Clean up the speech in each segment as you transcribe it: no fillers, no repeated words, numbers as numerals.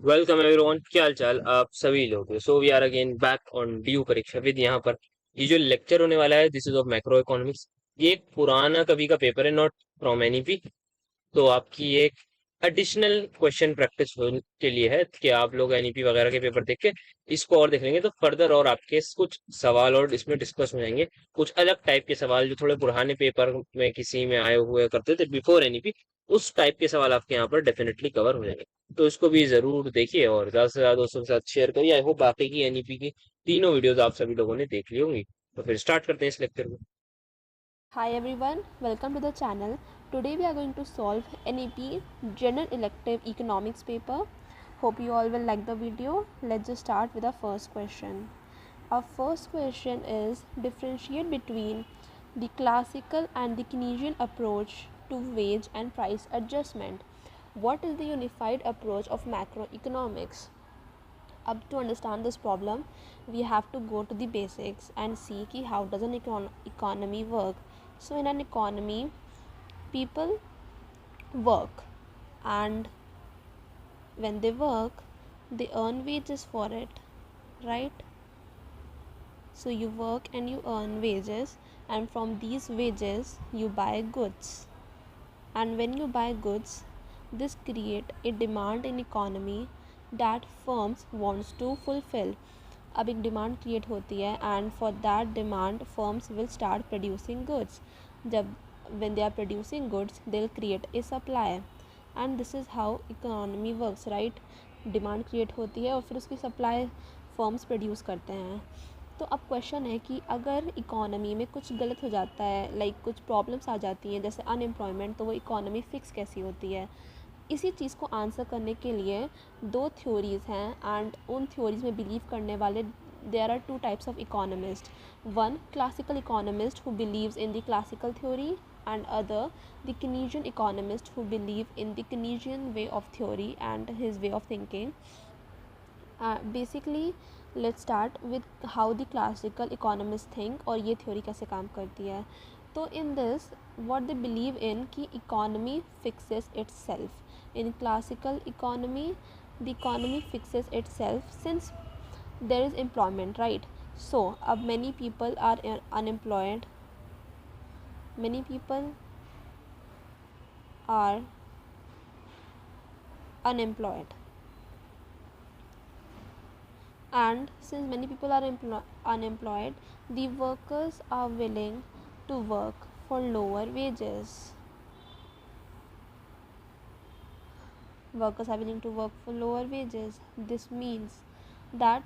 Welcome everyone, क्या हाल चाल आप सभी लोग। So we are again back on DU Pariksha with. यहाँ पर ये जो लेक्चर होने वाला है, this is of macro economics. ये एक पुराना कभी का पेपर है, नॉट फ्रॉम एनईपी। तो आपकी एक एडिशनल क्वेश्चन प्रैक्टिस के लिए है कि आप लोग एनईपी वगैरह के पेपर देख के इसको और देख लेंगे तो फर्दर और आपके कुछ सवाल और इसमें डिस्कस हो जाएंगे। कुछ अलग टाइप के सवाल जो थोड़े पुराने पेपर में किसी में आए हुए करते थे बिफोर एनईपी, उस टाइप के सवाल आपके यहाँ पर डेफिनेटली कवर हो जाएंगे। तो इसको भी जरूर देखिए और ज्यादा से ज्यादा दोस्तों के साथ शेयर करिए। आई होप बाकी की एनईपी की तीनों वीडियोस आप सभी लोगों ने देख ली होंगी। तो फिर स्टार्ट करते हैं इस लेक्चर को। Hi everyone, welcome to the channel. Today we are going to solve NEP General Elective Economics paper. Hope you all will like the video. Let's just start with our first question. Our first question is differentiate between the classical and the Keynesian approach to wage and price adjustment. What is the unified approach of macroeconomics? Up to understand this problem, we have to go to the basics and see ki how does an economy work. So in an economy, people work, and when they work, they earn wages for it, right? So you work and you earn wages, and from these wages you buy goods, and when you buy goods, this create a demand in economy that firms wants to fulfill. अब एक demand create होती है and for that demand firms will start producing goods. जब when they are producing goods they'll create a supply, and this is how economy works, right? Demand create होती है और फिर उसकी सप्लाई फर्म्स प्रोड्यूस करते हैं. तो अब क्वेश्चन है कि अगर इकोनॉमी में कुछ गलत हो जाता है, लाइक कुछ प्रॉब्लम्स आ जाती हैं जैसे अनएम्प्लॉयमेंट, तो वो इकोनॉमी फिक्स कैसी होती है. इसी चीज़ को आंसर करने के लिए दो थ्योरीज़ हैं एंड उन थ्योरीज़ में बिलीव करने वाले there are two types of economist. One classical economist who believes in the classical theory, and other the Keynesian economist who believe in the Keynesian way of theory and his way of thinking. Basically let's start with how the classical economists think और ये theory कैसे काम करती है. तो in this what they believe in कि economy fixes itself. In classical economy the economy fixes itself since there is employment, right? So many people are unemployed, many people are unemployed, and since many people are unemployed, the workers are willing to work for lower wages. Workers are willing to work for lower wages. This means that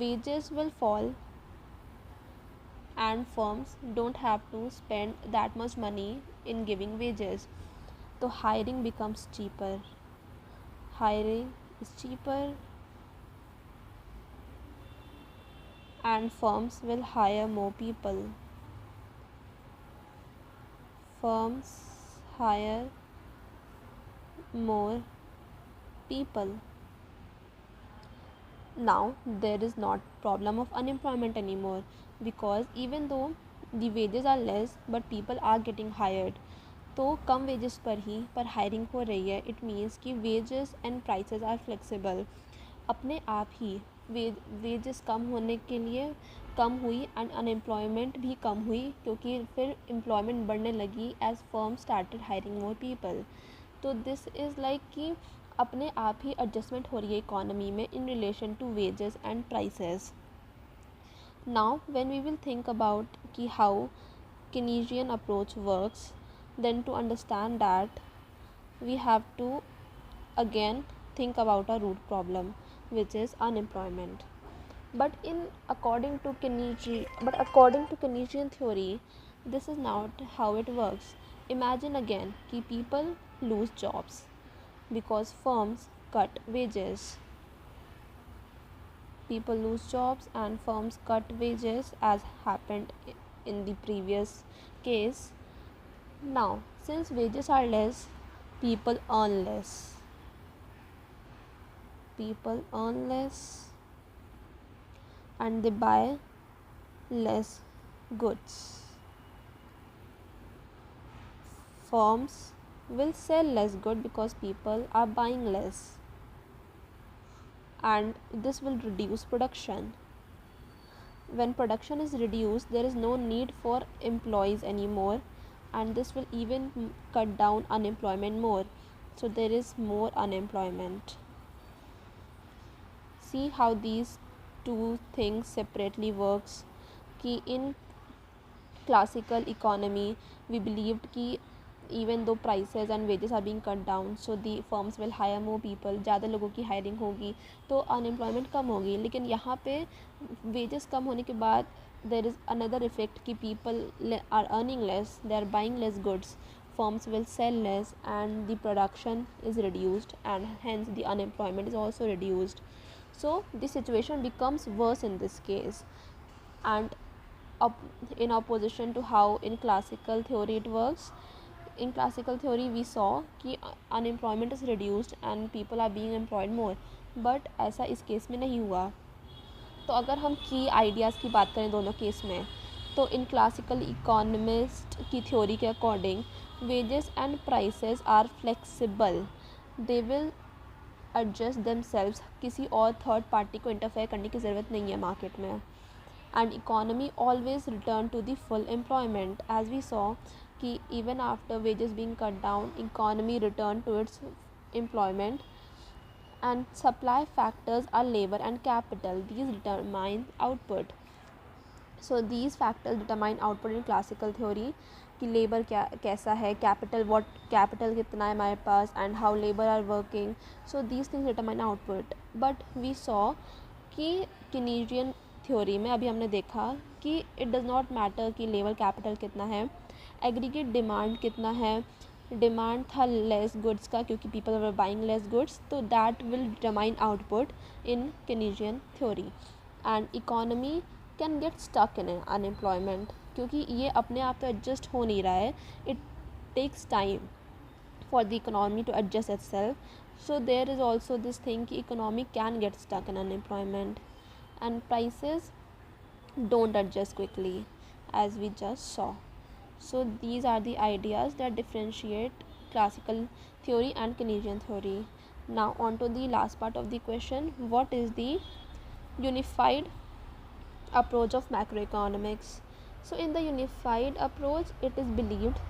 wages will fall and firms don't have to spend that much money in giving wages. So hiring becomes cheaper. Hiring is cheaper and firms will hire more people. Firms hire more people. Now there is not problem of unemployment anymore, because even though the wages are less but people are getting hired, तो कम wages पर ही पर hiring हो रही है. It means कि wages and prices are flexible. अपने आप ही wages कम होने के लिए कम हुई एंड अनएम्प्लॉयमेंट भी कम हुई, क्योंकि फिर एम्प्लॉयमेंट बढ़ने लगी as firm started hiring more people. तो दिस इज़ लाइक कि अपने आप ही एडजस्टमेंट हो रही है इकोनॉमी में in relation to wages and prices. Now when we will think about कि how Keynesian approach works, then to understand that we have to again think about a root problem, which is unemployment. But according to Keynesian theory, this is not how it works. Imagine again कि people lose jobs because firms cut wages. People lose jobs and firms cut wages, as happened in the previous case. Now, since wages are less, people earn less. People earn less and they buy less goods. Firms will sell less good because people are buying less. and this will reduce production. When production is reduced, there is no need for employees anymore, and this will even cut down unemployment more. So there is more unemployment. See how these two things separately works. कि in classical economy we believed कि even though prices and wages are being cut down, so the firms will hire more people, ज़्यादा लोगों की hiring होगी तो unemployment कम होगी. लेकिन यहाँ पे वेजेस कम होने के बाद there is another effect कि people are earning less, they are buying less goods, firms will sell less, and the production is reduced, and hence the unemployment is also reduced. So the situation becomes worse in this case. And in opposition to how in classical theory it works, in classical theory we saw कि unemployment is reduced and people are being employed more, but ऐसा इस case में नहीं हुआ. तो अगर हम की आइडियाज़ की बात करें दोनों केस में, तो इन क्लासिकल इकोनॉमिस्ट की थ्योरी के according wages and prices are flexible, they will adjust themselves, किसी और थर्ड पार्टी को इंटरफेयर करने की ज़रूरत नहीं है मार्केट में. And economy always return to the full employment, as we saw कि even after wages being cut down, economy return to its employment. And supply factors are labor and capital, these determine output. So these factors determine output in classical theory कि labour क्या कैसा है, capital what capital कितना है हमारे पास, and how labour are working. So these things determine output. But we saw कि Keynesian theory में अभी हमने देखा कि इट डज़ नॉट मैटर कि लेबर कैपिटल कितना है, एग्रीगेट डिमांड कितना है. डिमांड था लेस गुड्स का क्योंकि people were buying less goods, तो that will determine output in Keynesian theory. And economy can get stuck in unemployment क्योंकि ये अपने आप तो एडजस्ट हो नहीं रहा है. It takes time for the economy to adjust itself. So there is also this thing कि economy can get stuck in unemployment. And prices don't adjust quickly, as we just saw. So these are the ideas that differentiate classical theory and Keynesian theory. Now on to the last part of the question, what is the unified approach of macroeconomics? So in the unified approach, it is believed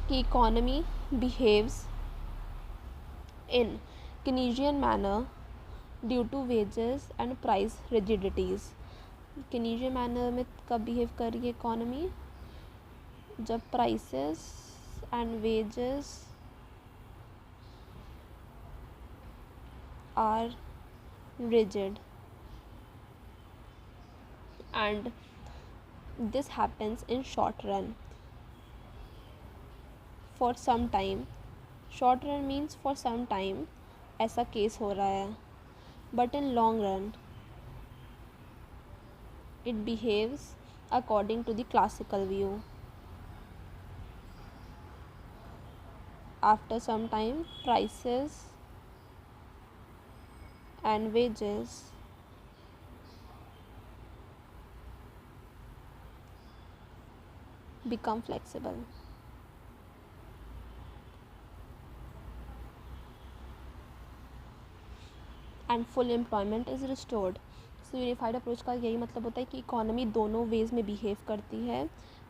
कि economy behaves in Keynesian manner due to wages and price rigidities. Keynesian manner में कब behave कर रही है economy, जब prices and wages are rigid, and this happens in short run for some time. Short run means for some time ऐसा case हो रहा है. But in long run, it behaves according to the classical view. After some time, prices and wages become flexible. And full employment is restored. So unified approach का यही मतलब होता है कि इकोनॉमी दोनों वेज़ में बिहेव करती है,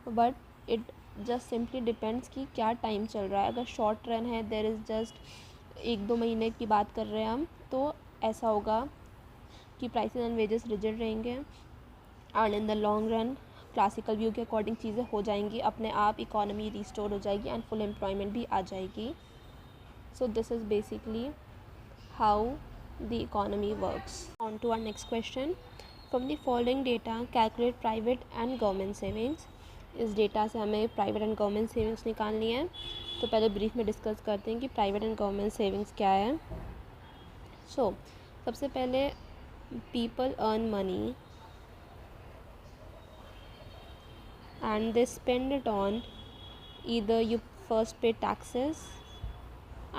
but it just simply depends कि क्या टाइम चल रहा है. अगर शॉर्ट रन है, देर इज़ जस्ट 1-2 महीने की बात कर रहे हैं हम, तो ऐसा होगा कि प्राइसेस एंड वेजेस रिजिड रहेंगे. And in the long run classical view के अकॉर्डिंग चीज़ें हो जाएंगी, अपने आप इकोनॉमी रिस्टोर हो जाएगी एंड फुल एम्प्लॉयमेंट भी आ जाएगी. सो this is basically how the economy works. On to our next question. From the following data, calculate private and government savings. इस डेटा से हमें प्राइवेट एंड गवर्नमेंट सेविंग्स निकालनी है. तो पहले ब्रीफ में डिस्कस करते हैं कि प्राइवेट एंड गवर्नमेंट सेविंग्स क्या है. सो सबसे पहले people earn money and they spend it on, either you first pay taxes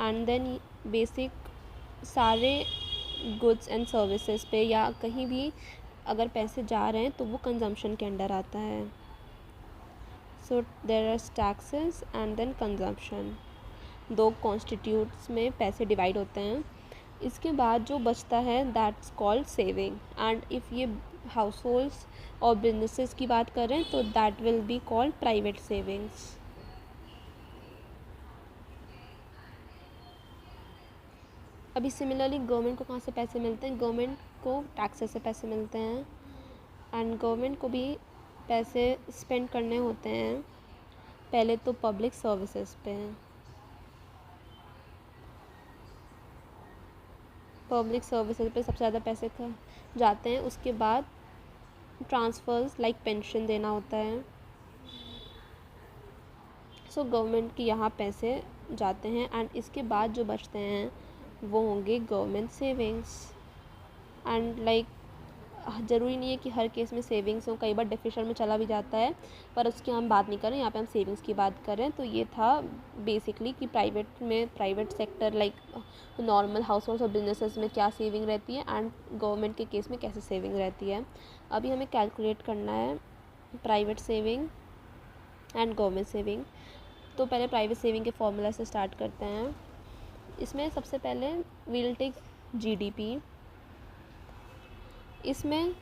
and then basic सारे गुड्स एंड सर्विसेज पे, या कहीं भी अगर पैसे जा रहे हैं तो वो कंजम्पशन के अंडर आता है. So there are taxes and then consumption. 2 constitutes में पैसे डिवाइड होते हैं. इसके बाद जो बचता है that's called saving, and if ये हाउस होल्ड्स और बिजनेसेस की बात करें तो that will be called private savings. अभी सिमिलरली गवर्नमेंट को कहाँ से पैसे मिलते हैं? गवर्नमेंट को टैक्सेस से पैसे मिलते हैं, एंड गवर्नमेंट को भी पैसे स्पेंड करने होते हैं पहले तो पब्लिक सर्विसेज पे। पब्लिक सर्विसेज पे सबसे ज़्यादा पैसे जाते हैं। उसके बाद ट्रांसफ़र्स लाइक पेंशन देना होता है। सो गवर्नमेंट के यहाँ पैसे जाते हैं, एंड इसके बाद जो बचते हैं वो होंगे गवर्नमेंट सेविंग्स। एंड लाइक ज़रूरी नहीं है कि हर केस में सेविंग्स हो, कई बार डेफिशिट में चला भी जाता है, पर उसकी हम बात नहीं करें, यहाँ पे हम सेविंग्स की बात करें। तो ये था बेसिकली कि प्राइवेट में, private sector like normal house holds और बिजनेसेस में क्या सेविंग रहती है, एंड गवर्नमेंट के केस में कैसे सेविंग रहती है। अभी हमें कैलकुलेट करना है private saving and government saving. तो पहले प्राइवेट सेविंग के फॉर्मूला से स्टार्ट करते हैं। इसमें सबसे पहले वील टेक GDP, इसमें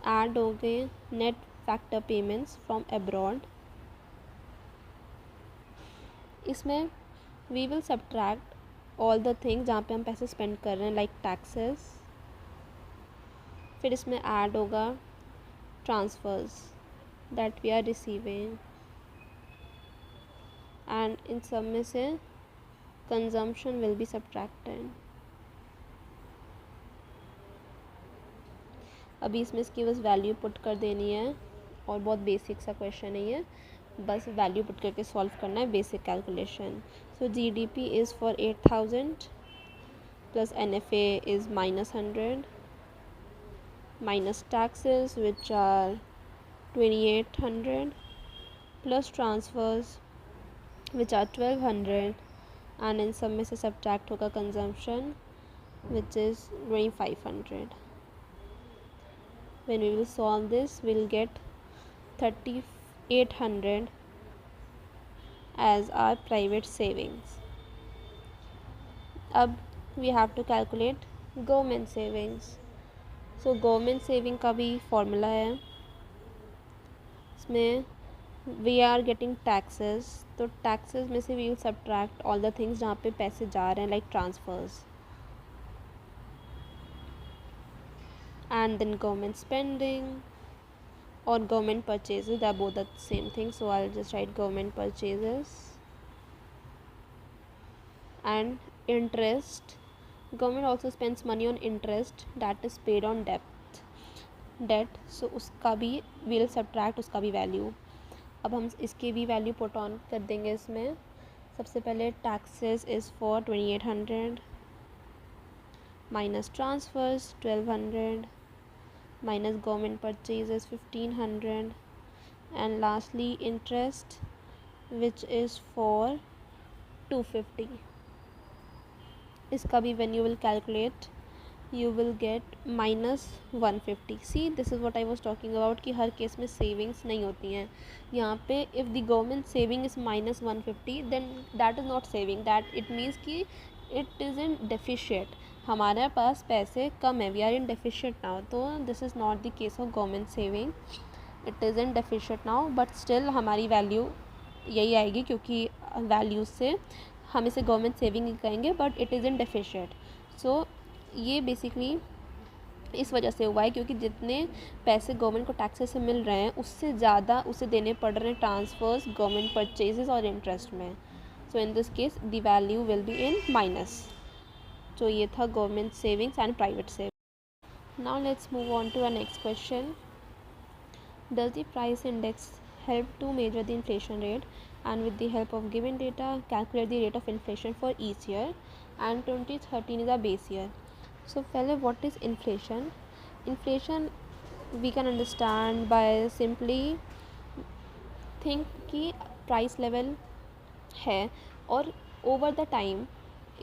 ऐड हो गए net factor payments from abroad. इसमें we will subtract all the things जहाँ पे हम पैसे स्पेंड कर रहे हैं लाइक टैक्सेस। फिर इसमें ऐड होगा transfers that we are receiving, and इन सब में से कंजम्पशन विल बी सब्ट्रैक्टेड। अभी इसमें इसकी बस वैल्यू पुट कर देनी है, और बहुत बेसिक सा क्वेश्चन है ये, बस वैल्यू पुट करके सॉल्व करना है, basic calculation. So GDP is for 8,000 plus NFA is -100 minus taxes which are 2,800 plus transfers which are 1,200, and इन सब में से सब्ट्रैक्ट होगा consumption which is 2,500. When we will solve this, we will get 3,800 as our private savings. अब we have to calculate government savings. So government saving का भी formula है, इसमें we are getting taxes, तो taxes में से we will subtract all the things जहाँ पे पैसे जा रहे हैं like transfers, and then government spending or government purchases, they are both the same thing, so I'll just write government purchases. And interest, government also spends money on interest that is paid on debt, so उसका भी we'll subtract उसका भी value. अब हम इसके भी value put on कर देंगे इसमें। सबसे पहले taxes is for 2,800 minus transfers 1,200 minus government purchases 1,500, and lastly interest which is for 250. इसका भी when you will calculate you will get -150. See, this is what I was talking about कि हर case में savings नहीं होती हैं। यहाँ पे if the government saving is -150 then that is not saving, that it means कि it is in deficit, हमारे पास पैसे कम है, we are in deficit now, तो this is not the case of government saving, it is in deficit now, but still हमारी value यही आएगी क्योंकि वैल्यू से हम इसे गवर्नमेंट सेविंग ही कहेंगे, but it is in deficit. So ये बेसिकली इस वजह से हुआ है क्योंकि जितने पैसे गवर्नमेंट को टैक्सेस से मिल रहे हैं उससे ज़्यादा उसे देने पड़ रहे हैं ट्रांसफर्स, गवर्नमेंट परचेजेस और इंटरेस्ट में। So in this case the value will be in minus. तो ये था government savings and private saving. Now let's move on to our next question. Does the price index help to measure the inflation rate, and with the help of given data calculate the rate of inflation for each year, and 2013 is a base year. So पहले what is inflation? Inflation we can understand by simply think कि price level है और over the time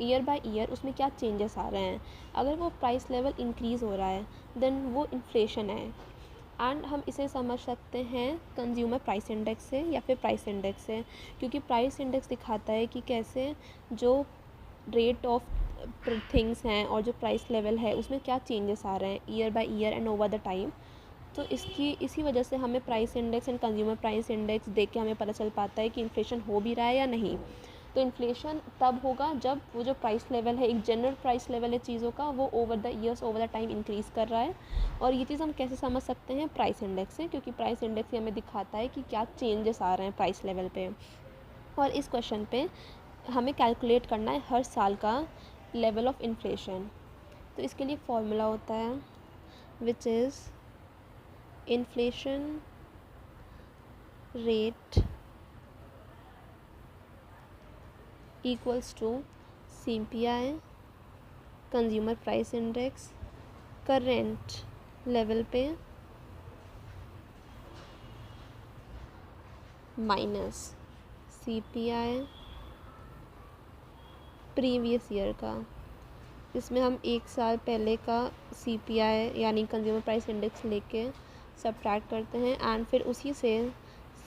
year by year उसमें क्या changes आ रहे हैं। अगर वो प्राइस लेवल इंक्रीज़ हो रहा है देन वो इन्फ्लेशन है, एंड हम इसे समझ सकते हैं कंज्यूमर प्राइस इंडेक्स से या फिर प्राइस इंडेक्स से, क्योंकि प्राइस इंडेक्स दिखाता है कि कैसे जो रेट ऑफ थिंग्स हैं और जो प्राइस लेवल है उसमें क्या चेंजेस आ रहे हैं year by year and over the time. तो इसी वजह से हमें price index and consumer price index देख के हमें पता चल पाता है कि इन्फ्लेशन हो भी रहा है या नहीं। तो इन्फ्लेशन तब होगा जब वो जो प्राइस लेवल है, एक जनरल प्राइस लेवल है चीज़ों का, वो over the years over the time increase कर रहा है। और ये चीज़ हम कैसे समझ सकते हैं? प्राइस इंडेक्स से, क्योंकि प्राइस इंडेक्स ही हमें दिखाता है कि क्या चेंजेस आ रहे हैं प्राइस लेवल पे। और इस क्वेश्चन पे हमें कैलकुलेट करना है हर साल का लेवल ऑफ इन्फ्लेशन। तो इसके लिए एक फॉर्मूला होता है which is inflation rate equals to CPI consumer price index current level पे माइनस CPI प्रीवियस ईयर का। इसमें हम एक साल पहले का CPI यानी कंज्यूमर प्राइस इंडेक्स लेके सब्ट्रैक्ट करते हैं एंड फिर उसी से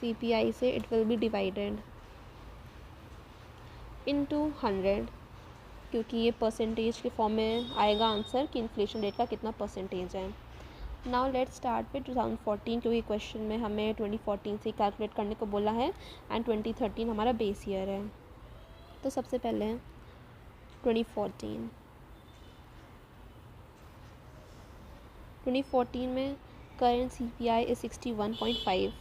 CPI से it will be divided into 100, क्योंकि ये परसेंटेज के फॉर्म में आएगा आंसर कि इन्फ्लेशन रेट का कितना परसेंटेज है। नाउ लेट्स स्टार्ट विद 2014, क्योंकि क्वेश्चन में हमें 2014 से कैलकुलेट करने को बोला है एंड 2013 हमारा बेस ईयर है। तो सबसे पहले 2014 में करेंट CPI इज 61.5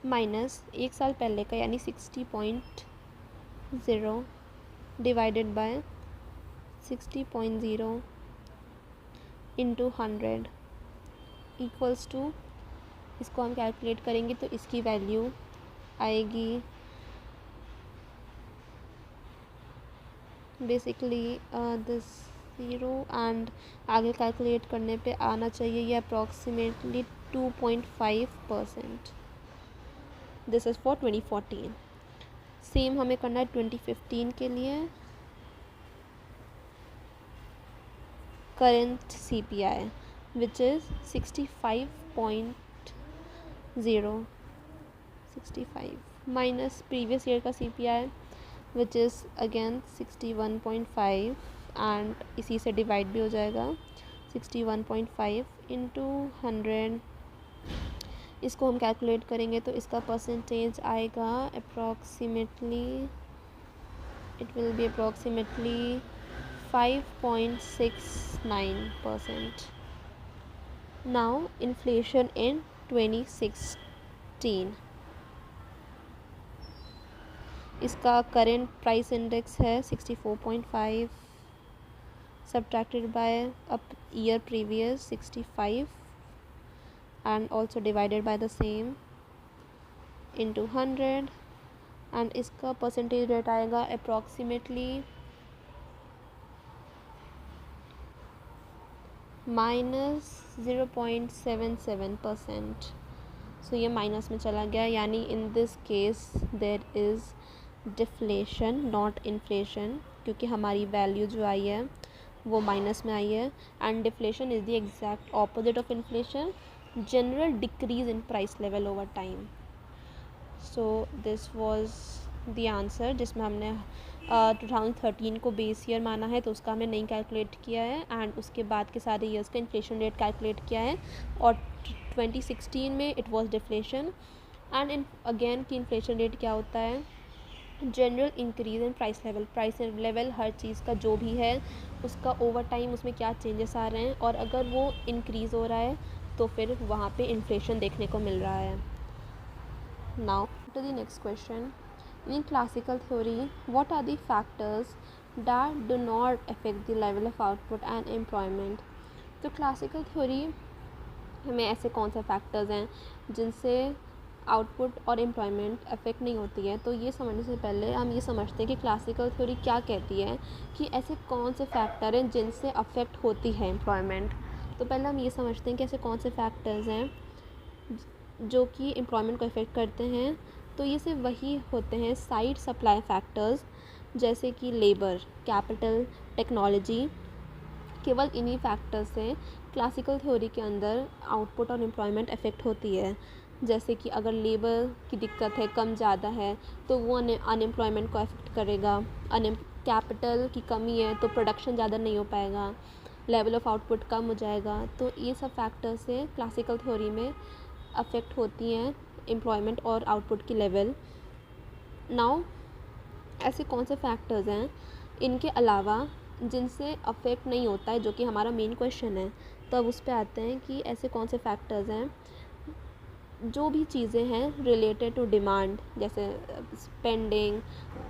माइनस एक साल पहले का यानी 60.0 divided by 60.0 into 100 equals to, इसको हम कैलकुलेट करेंगे तो इसकी वैल्यू आएगी बेसिकली दिस 0 एंड आगे कैलकुलेट करने पे आना चाहिए ये approximately 2.5%। This is for 2014। Same हमें करना है 2015 के लिए। Current CPI which is 65 minus previous year का CPI which is again 61.5 and इसी से डिवाइड भी हो जाएगा 61.5 इंटू 100। इसको हम कैलकुलेट करेंगे तो इसका परसेंटेज आएगा approximately, it will B approximately 5.69%. Now inflation in 2016, इसका करेंट प्राइस इंडेक्स है 64.5 subtracted by a year previous 65 and also divided by the same into 100 and इसका परसेंटेज रेट आएगा अप्रॉक्सीमेटली -0.77%। सो ये माइनस में चला गया, यानी इन this case there is deflation not inflation, क्योंकि हमारी वैल्यू जो आई है वो माइनस में आई है। And deflation is the exact opposite of inflation, general decrease in price level over time. So this was the answer, जिसमें हमने 2013 को बेस ईयर माना है तो उसका हमने नहीं कैलकुलेट किया है एंड उसके बाद के सारे ईयर्स का इन्फ्लेशन रेट कैलकुलेट किया है। और 2016 में it was deflation and in again कि इन्फ्लेशन रेट क्या होता है, general increase in price level. Price level हर चीज़ का जो भी है उसका ओवर टाइम उसमें क्या चेंजेस आ रहे हैं, और अगर वो इंक्रीज़ हो रहा है तो फिर वहाँ पे इन्फ्लेशन देखने को मिल रहा है। Now to the next question, in classical theory what are the factors that do not affect the level of output and employment? तो क्लासिकल थ्योरी में ऐसे कौन से फैक्टर्स हैं जिनसे आउटपुट और एम्प्लॉयमेंट अफेक्ट नहीं होती है। तो ये समझने से पहले हम ये समझते हैं कि क्लासिकल थ्योरी क्या कहती है कि ऐसे कौन से फैक्टर हैं जिनसे अफेक्ट होती है एम्प्लॉयमेंट। तो पहले हम ये समझते हैं कि ऐसे कौन से फैक्टर्स हैं जो कि एम्प्लॉयमेंट को अफेक्ट करते हैं। तो ये सिर्फ वही होते हैं साइड सप्लाई फैक्टर्स, जैसे कि लेबर, कैपिटल, टेक्नोलॉजी। केवल इन्हीं फैक्टर्स से क्लासिकल थ्योरी के अंदर आउटपुट और एम्प्लॉयमेंट अफेक्ट होती है। जैसे कि अगर लेबर की दिक्कत है, कम ज़्यादा है, तो वो अनएम्प्लॉयमेंट को अफेक्ट करेगा। कैपिटल की कमी है तो प्रोडक्शन ज़्यादा नहीं हो पाएगा, लेवल ऑफ आउटपुट कम हो जाएगा। तो ये सब फैक्टर्स से क्लासिकल थ्योरी में अफेक्ट होती हैं एम्प्लॉयमेंट और आउटपुट की लेवल। नाउ ऐसे कौन से फैक्टर्स हैं इनके अलावा जिनसे अफेक्ट नहीं होता है, जो कि हमारा मेन क्वेश्चन है। तो अब उस पर आते हैं कि ऐसे कौन से फैक्टर्स हैं जो भी चीज़ें हैं रिलेटेड टू डिमांड, जैसे स्पेंडिंग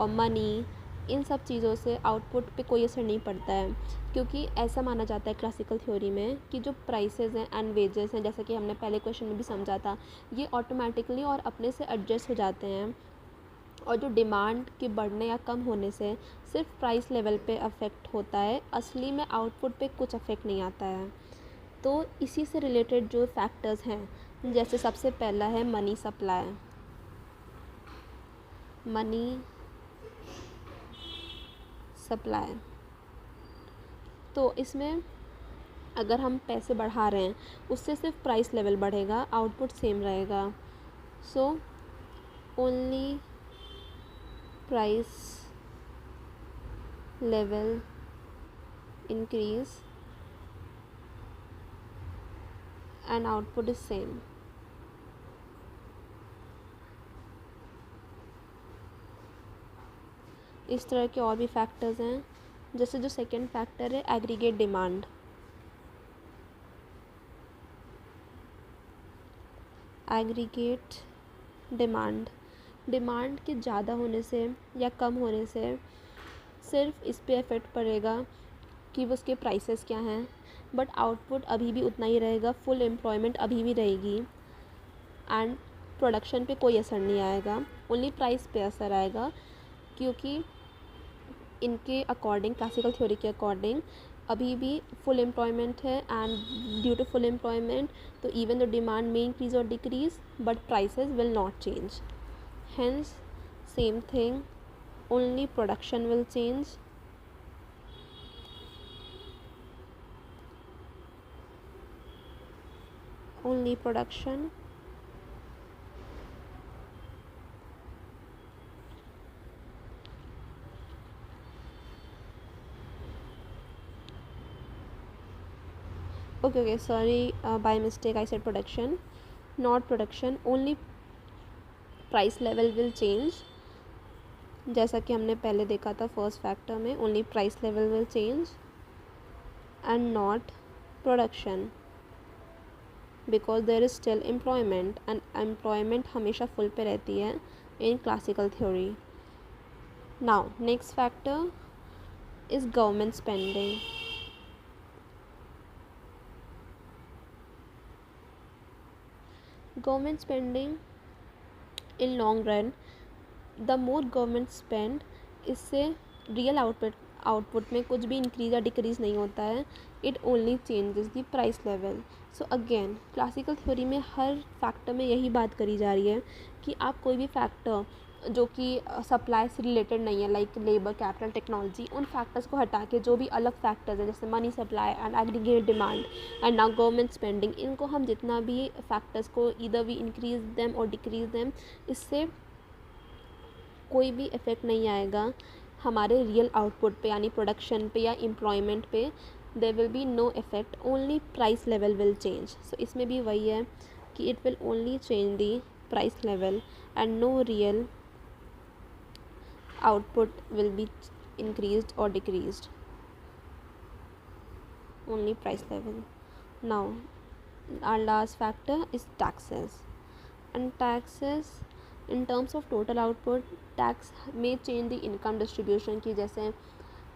और मनी, इन सब चीज़ों से आउटपुट पे कोई असर नहीं पड़ता है। क्योंकि ऐसा माना जाता है क्लासिकल थ्योरी में कि जो प्राइसेस हैं एंड वेजेस हैं, जैसा कि हमने पहले क्वेश्चन में भी समझा था, ये ऑटोमेटिकली और अपने से एडजस्ट हो जाते हैं। और जो डिमांड के बढ़ने या कम होने से सिर्फ प्राइस लेवल पे अफेक्ट होता है, असली में आउटपुट पे कुछ अफेक्ट नहीं आता है। तो इसी से रिलेटेड जो फैक्टर्स हैं, जैसे सबसे पहला है मनी सप्लाई। मनी सप्लाई, तो इसमें अगर हम पैसे बढ़ा रहे हैं उससे सिर्फ प्राइस लेवल बढ़ेगा, आउटपुट सेम रहेगा। So only price level increase and output is same. इस तरह के और भी फैक्टर्स हैं, जैसे जो सेकंड फैक्टर है aggregate demand. Aggregate demand, demand के ज़्यादा होने से या कम होने से सिर्फ इस पे इफ़ेक्ट पड़ेगा कि वो उसके प्राइसेस क्या हैं, बट आउटपुट अभी भी उतना ही रहेगा, फुल एम्प्लॉयमेंट अभी भी रहेगी एंड प्रोडक्शन पे कोई असर नहीं आएगा, ओनली प्राइस पे असर आएगा। क्योंकि इनके अकॉर्डिंग, क्लासिकल थ्योरी के अकॉर्डिंग, अभी भी फुल एम्प्लॉयमेंट है and due to full employment तो इवन द डिमांड में इंक्रीज और decrease but prices will not change. Hence same thing, only production will change. Only production okay, sorry, by mistake I said production, not production, only price level will change। जैसा कि हमने पहले देखा था first factor में, only price level will change and not production, because there is still employment and employment हमेशा full पे रहती है in classical theory. Now next factor is government spending. Government spending in long run, the more government spend, इससे real output में कुछ भी increase या decrease नहीं होता है, it only changes the price level. So again classical theory में हर फैक्टर में यही बात करी जा रही है कि आप कोई भी फैक्टर जो कि सप्लाई से रिलेटेड नहीं है, लाइक लेबर, कैपिटल, टेक्नोलॉजी, उन फैक्टर्स को हटा के जो भी अलग फैक्टर्स हैं जैसे money supply and aggregate demand and now government spending, इनको हम जितना भी फैक्टर्स को ईदर वी इंक्रीज देम और डिक्रीज देम, इससे कोई भी इफ़ेक्ट नहीं आएगा हमारे रियल आउटपुट पे, यानी प्रोडक्शन पे या एम्प्लॉयमेंट पे। There will be no effect, only price level will change. So इसमें भी वही है कि it will only change the price level and no real output will be increased or decreased, only price level. Now our last factor is taxes, and taxes in terms of total output, tax may change the income distribution, की जैसे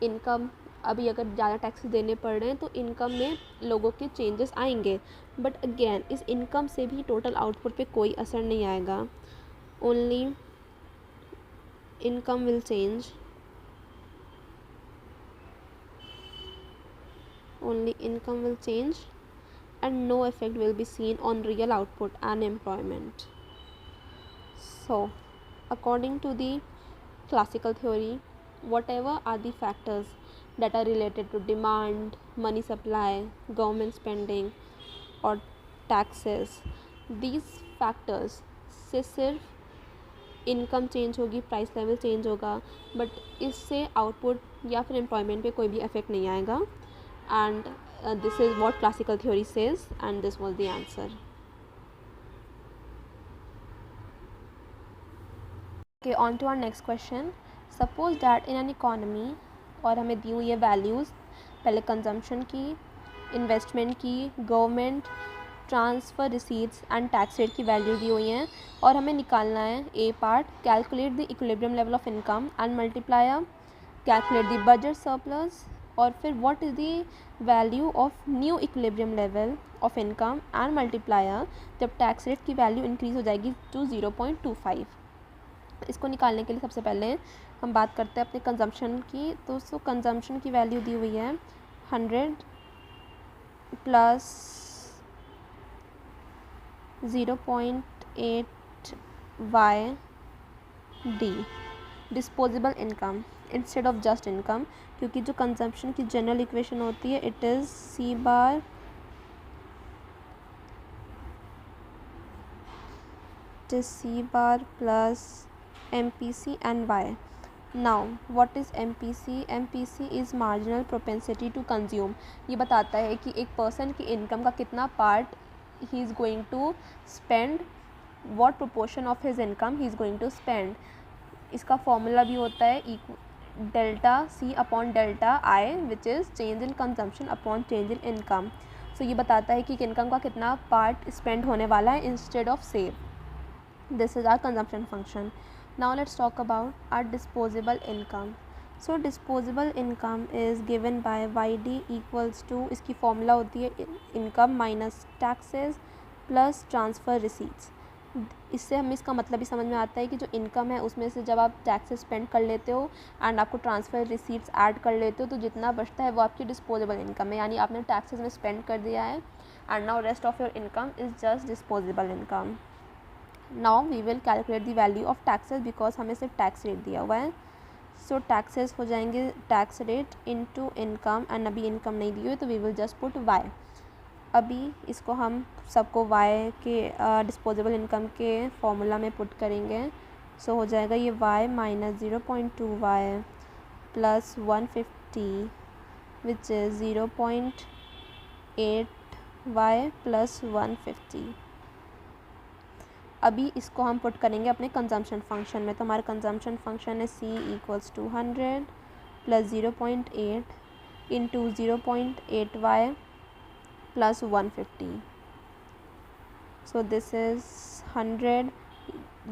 income, अभी अगर ज़्यादा taxes देने पड़ रहे हैं तो इनकम में लोगों के चेंजेस आएंगे, बट अगेन इस इनकम से भी टोटल आउटपुट पे कोई असर नहीं आएगा, only income will change, only income will change and no effect will be seen on real output and employment. So according to the classical theory, whatever are the factors that are related to demand, money supply, government spending or taxes, these factors से सिर्फ income change होगी, price level change होगा, but इससे output या फिर employment पे कोई भी इफेक्ट नहीं आएगा. And this is what classical theory says and this was the answer. Okay, on to our next question. Suppose that in an economy, और हमें दी हुई है वैल्यूज़, पहले कंजम्पशन की, इन्वेस्टमेंट की, government, transfer receipts and tax rate की value दी हुई हैं, और हमें निकालना है A part, calculate the equilibrium level of income and multiplier, calculate the budget surplus, और फिर what is the value of new equilibrium level of income and multiplier जब टैक्स रेट की वैल्यू इंक्रीज़ हो जाएगी टू 0.25. इसको निकालने के लिए सबसे पहले हम बात करते हैं अपने कंजम्पशन की. तो उसको कंजम्पशन की वैल्यू दी हुई है 100 plus 0.8 Y D disposable income instead of just income, क्योंकि जो कंजम्पशन की जनरल इक्वेशन होती है it is C bar plus MPC and Y. Now what is MPC? MPC is marginal propensity to consume. ये बताता है कि एक पर्सन की इनकम का कितना पार्ट ही is going to spend, what proportion of his income he is going to spend. इसका फॉर्मूला भी होता है delta C upon delta I which is change in consumption upon change in income. So ये बताता है कि income का कितना पार्ट स्पेंड होने वाला है instead of save. This is our consumption function. Now let's talk about our disposable income. So disposable income is given by YD equals to, इसकी फॉर्मूला होती है income minus taxes plus transfer receipts. इससे हमें इसका मतलब भी समझ में आता है कि जो इनकम है उसमें से जब आप टैक्सेस स्पेंड कर लेते हो एंड आपको ट्रांसफ़र रिसीट्स ऐड कर लेते हो तो जितना बचता है वो आपकी डिस्पोजेबल इनकम है, यानी आपने टैक्सेस में स्पेंड कर दिया है and now rest of your income is just disposable income. Now we will calculate the value of taxes because हमें सिर्फ टैक्स रेट दिया हुआ है. सो टैक्सेस हो जाएंगे tax rate into income, and अभी इनकम नहीं दी हुई तो we will just put Y. अभी इसको हम सबको वाई के डिस्पोजेबल इनकम के फॉर्मूला में पुट करेंगे. सो हो जाएगा ये Y minus 0.2 Y plus 150 which is 0.8 Y plus 150. अभी इसको हम पुट करेंगे अपने कंजम्पशन फंक्शन में. तो हमारा कंजम्पशन फंक्शन है C equals to 100 plus 0.8 into 0.8 Y plus 150. So this is 100,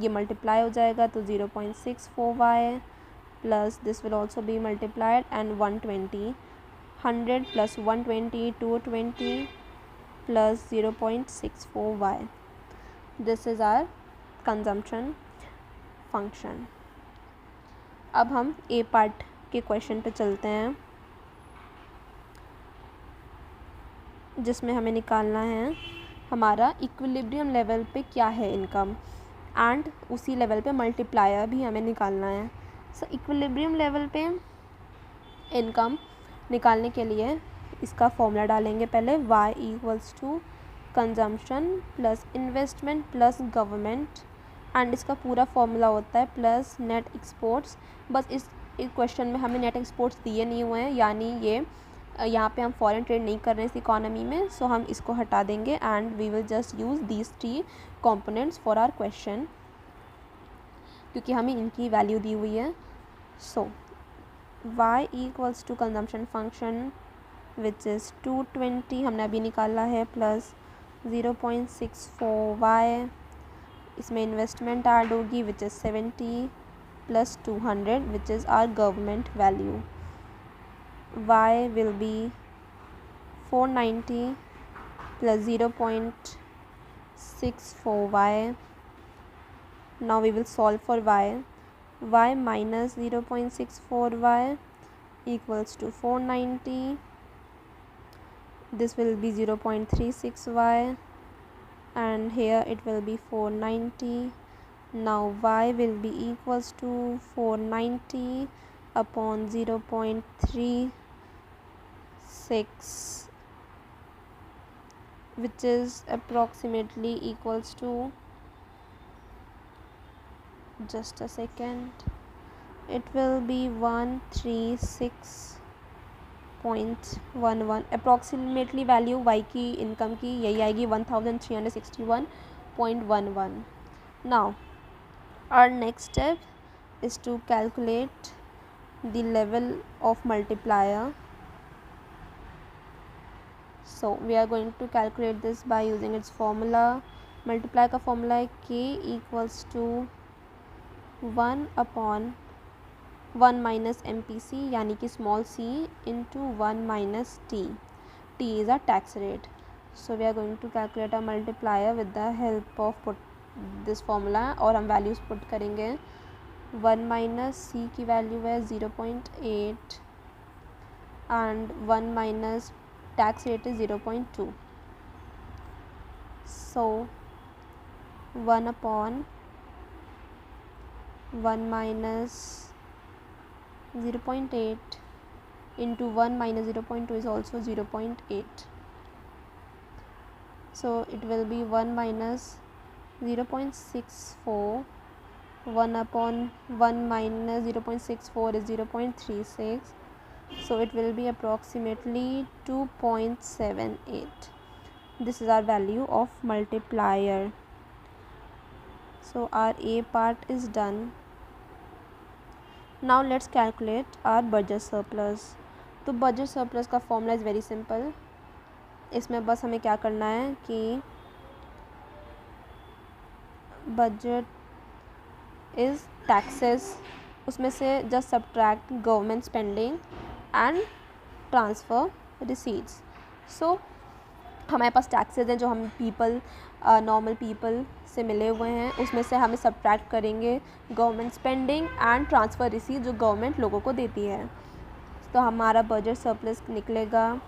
ये मल्टीप्लाई हो जाएगा तो 0.64 वाई plus this will also be multiplied and 120. 100 plus 120 220 plus 0.64 Y. This is our consumption function. अब हम ए पार्ट के क्वेश्चन पे चलते हैं जिसमें हमें निकालना है हमारा इक्विलिब्रियम लेवल पे क्या है इनकम एंड उसी लेवल पे मल्टीप्लायर भी हमें निकालना है. सो इक्विलिब्रियम लेवल पे इनकम निकालने के लिए इसका फॉर्मूला डालेंगे पहले y equals to consumption plus investment plus government, and इसका पूरा फॉर्मूला होता है प्लस नेट एक्सपोर्ट्स. बस इस क्वेश्चन में हमें नेट एक्सपोर्ट्स दिए नहीं हुए हैं, यानी ये यहाँ पे हम फॉरेन ट्रेड नहीं कर रहे हैं इस इकोनॉमी में. सो हम इसको हटा देंगे and we will just use these 3 components for our question क्योंकि हमें इनकी वैल्यू दी हुई है. So y equals to consumption function which is 220 हमने अभी निकाला है प्लस 0.64 वाई, इसमें इन्वेस्टमेंट ऐड होगी which is 70 plus 200 which is our government value. y will be 490 plus 0.64 y. Now we will solve for y. y minus 0.64 y equals to 490. This will be 0.36 y and here it will be 490. Now y will be equals to 490 upon 0.36 which is approximately equals to, just a second, it will be 136.11. Approximately value y की income की यही आएगी 1361.11. Now our next step is to calculate the level of multiplier. So we are going to calculate this by using its formula. Multiplier का formula है k equals to 1/1 minus MPC यानी कि small c into 1 minus t. T is our tax rate. So we are going to calculate our multiplier with the help of this formula और हम values put करेंगे. 1 minus c की value है 0.8 and 1 minus tax rate is 0.2. So 1/1 minus 0.8 into 1 minus 0.2 is also 0.8. So it will be 1 minus 0.64. 1/1 minus 0.64 is 0.36. So it will be approximately 2.78. This is our value of multiplier. So our A part is done. Now let's calculate our budget surplus. तो budget surplus का formula is very simple. इसमें बस हमें क्या करना है कि budget is taxes, उसमें से just subtract government spending and transfer receipts. So हमारे पास टैक्सेस हैं जो हम नॉर्मल पीपल से मिले हुए हैं, उसमें से हमें सब्ट्रैक्ट करेंगे government spending and transfer receipt जो गवर्नमेंट लोगों को देती है. तो हमारा बजट सरप्लस निकलेगा.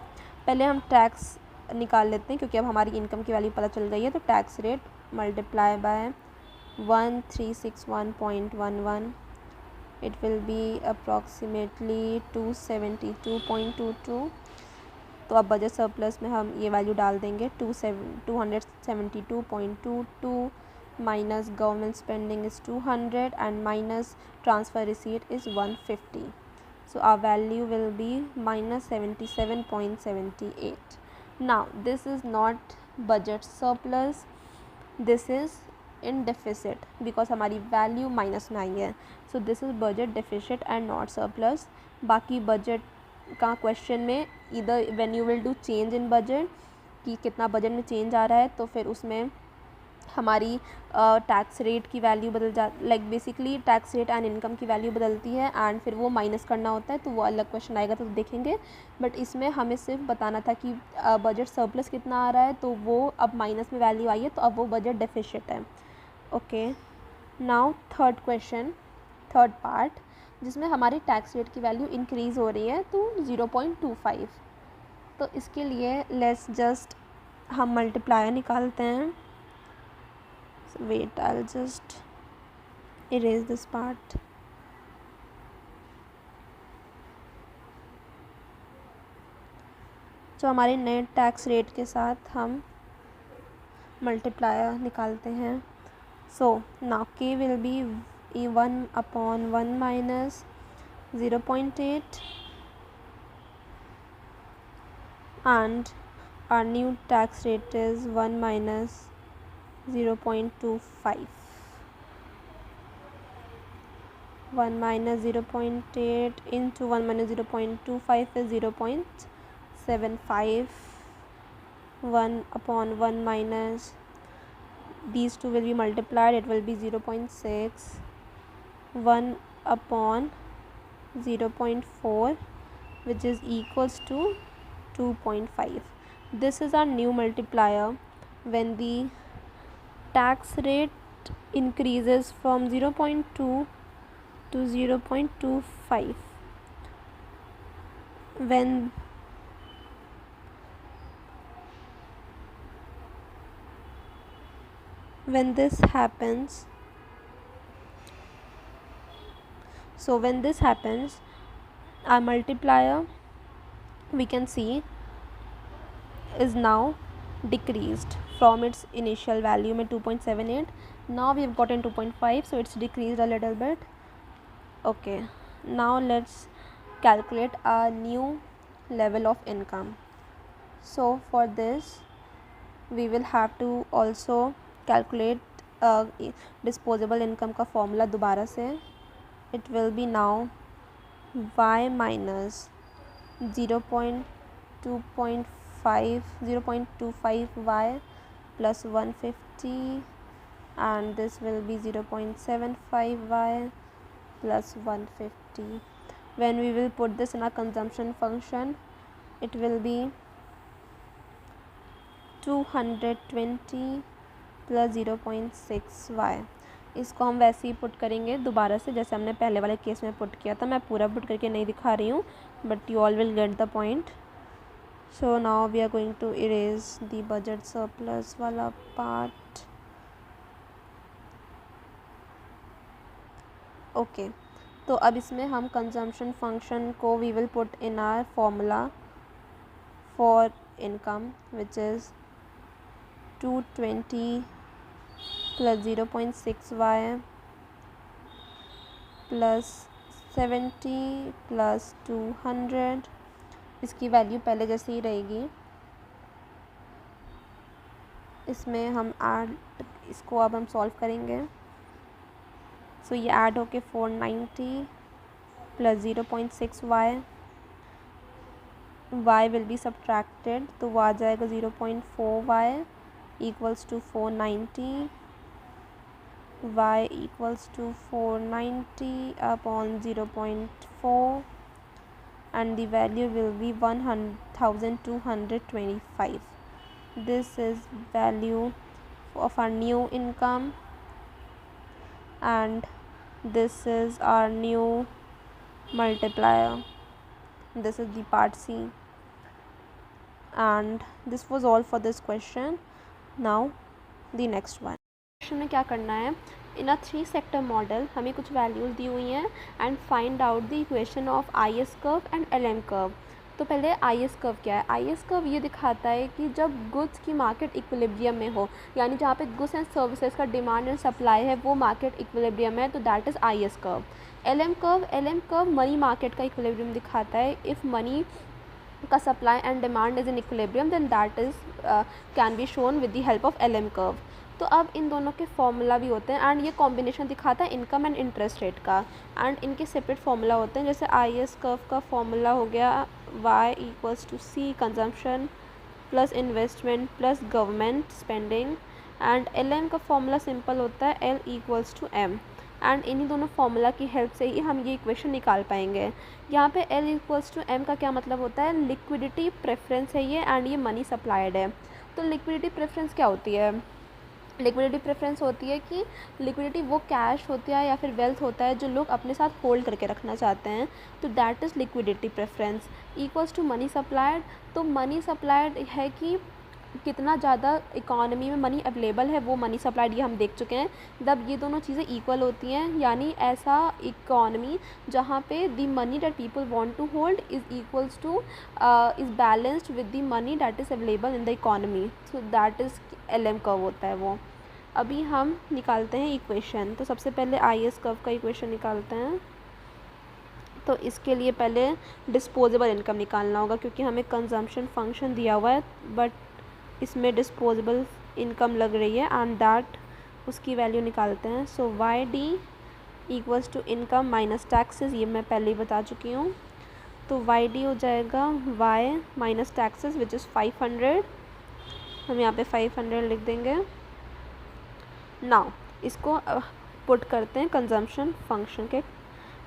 पहले हम टैक्स निकाल लेते हैं क्योंकि अब हमारी इनकम की वैल्यू पता चल गई है. तो tax rate multiply by 1361.11, it will B approximately 272.22. तो अब बजट सरप्लस में हम ये वैल्यू डाल देंगे 272.22 minus government spending is 200 and minus transfer receipt is 150. So our value will be -77.78. Now this is not budget surplus, this is in deficit because हमारी value minus में आई है. So this is budget deficit and not surplus. बाकी budget का question में इधर when you will do change in budget कि कितना बजट में चेंज आ रहा है, तो फिर उसमें हमारी टैक्स रेट की वैल्यू बदल like basically tax rate and income की वैल्यू बदलती है एंड फिर वो माइनस करना होता है. तो वो अलग क्वेश्चन आएगा तो देखेंगे. बट इसमें हमें सिर्फ बताना था कि बजट सरप्लस कितना आ रहा है, तो वो अब माइनस में वैल्यू आई है तो अब वो बजट डेफिसिट है. Okay, now third question, third part, जिसमें हमारी टैक्स रेट की वैल्यू इंक्रीज़ हो रही है तो 0.25. तो इसके लिए लेट्स जस्ट हम मल्टीप्लायर निकालते हैं. Wait, I will just erase this part. तो हमारे नए टैक्स रेट के साथ हम मल्टीप्लायर निकालते हैं. सो नाउ के will be 1/1 minus 0.8 and our new tax rate is 1 minus 0.25. 1 minus 0.8 into 1 minus 0.25 is 0.75. 1/1 minus these two will be multiplied, it will be 0.6. 1/0.4 which is equals to 2.5. This is our new multiplier when the tax rate increases from 0.2 to 0.25. When this happens, so when this happens, our multiplier we can see is now decreased from its initial value में 2.78. Now we have gotten 2.5, so it's decreased a little bit. Okay, now let's calculate a new level of income. So for this we will have to also calculate disposable income का formula दोबारा से. It will be now y minus 0.25y plus 150, and this will be 0.75y plus 150. When we will put this in our consumption function, it will be 220 plus 0.6y. इसको हम वैसे ही put करेंगे दोबारा से जैसे हमने पहले वाले केस में पुट किया था. मैं पूरा पुट करके नहीं दिखा रही हूँ, but you all will get the point. So now we are going to erase the budget surplus वाला पार्ट. ओके, तो अब इसमें हम कंजम्पशन फंक्शन को we will put in our formula for income, which is 220 plus 0.6y plus 70 plus 200. इसकी value पहले जैसे ही रहेगी. इसमें हम ऐड, इसको अब हम सॉल्व करेंगे. सो ये ऐड होके 490 plus 0.6y. y will be subtracted, तो वो आ जाएगा 0.4y equals to 490. y equals to 490 upon 0.4, and the value will be 1225. This is value of our new income, and this is our new multiplier. This is the part C, and this was all for this question. Now the next one. Question में क्या करना है, इन अ 3 sector model हमें कुछ values दी हुई हैं and find out the equation of I S curve and L M curve. तो पहले आई एस कर्व क्या है. आई एस कर्व ये दिखाता है कि जब गुड्स की मार्केट इक्विलिब्रियम में हो, यानी जहाँ पे गुड्स एंड सर्विसेज का डिमांड एंड सप्लाई है वो मार्केट इक्विलिब्रियम है, तो that is I S curve. L M curve money market का इक्विलिब्रियम दिखाता है. इफ़ मनी का supply and demand is in equilibrium then that is can be shown with the help of L M curve. तो अब इन दोनों के formula भी होते हैं एंड ये कॉम्बिनेशन दिखाता है इनकम एंड इंटरेस्ट रेट का, एंड इनके सेपरेट फार्मूला होते हैं. जैसे आई एस कर्व का फॉर्मूला हो गया y equals to C consumption plus investment plus government spending, and L M का फॉर्मूला सिंपल होता है L equals to M, and इन्हीं दोनों फार्मूला की हेल्प से ही हम ये इक्वेशन निकाल पाएंगे. यहाँ पे L इक्वल्स टू M का क्या मतलब होता है, लिक्विडिटी प्रेफरेंस है ये, एंड ये मनी सप्लाइड है. तो लिक्विडिटी प्रेफरेंस क्या होती है, लिक्विडिटी प्रेफरेंस होती है कि लिक्विडिटी वो कैश होता है या फिर वेल्थ होता है जो लोग अपने साथ होल्ड करके रखना चाहते हैं, तो that is liquidity preference. Equals to money supplied, तो मनी सप्लाइड है कि कितना ज़्यादा इकॉनमी में मनी अवेलेबल है, वो मनी सप्लाइड ये हम देख चुके हैं. जब ये दोनों चीज़ें इक्वल होती हैं, यानी ऐसा इकॉनमी जहाँ पे the money that people want to hold is equals to is balanced with the money that is available in the economy, so that is L M curve होता है वो. अभी हम निकालते हैं इक्वेशन. तो सबसे पहले आई एस कर्व का इक्वेशन निकालते हैं. तो इसके लिए पहले डिस्पोजेबल इनकम निकालना होगा क्योंकि हमें कंजम्पशन फंक्शन दिया हुआ है, बट इसमें डिस्पोजेबल इनकम लग रही है, एंड दैट उसकी वैल्यू निकालते हैं. So Y D equals to income minus taxes, ये मैं पहले ही बता चुकी हूँ. तो वाई डी हो जाएगा Y minus taxes which is 500. हम यहाँ पे 500 लिख देंगे. नाउ इसको पुट करते हैं कंजम्पशन फंक्शन के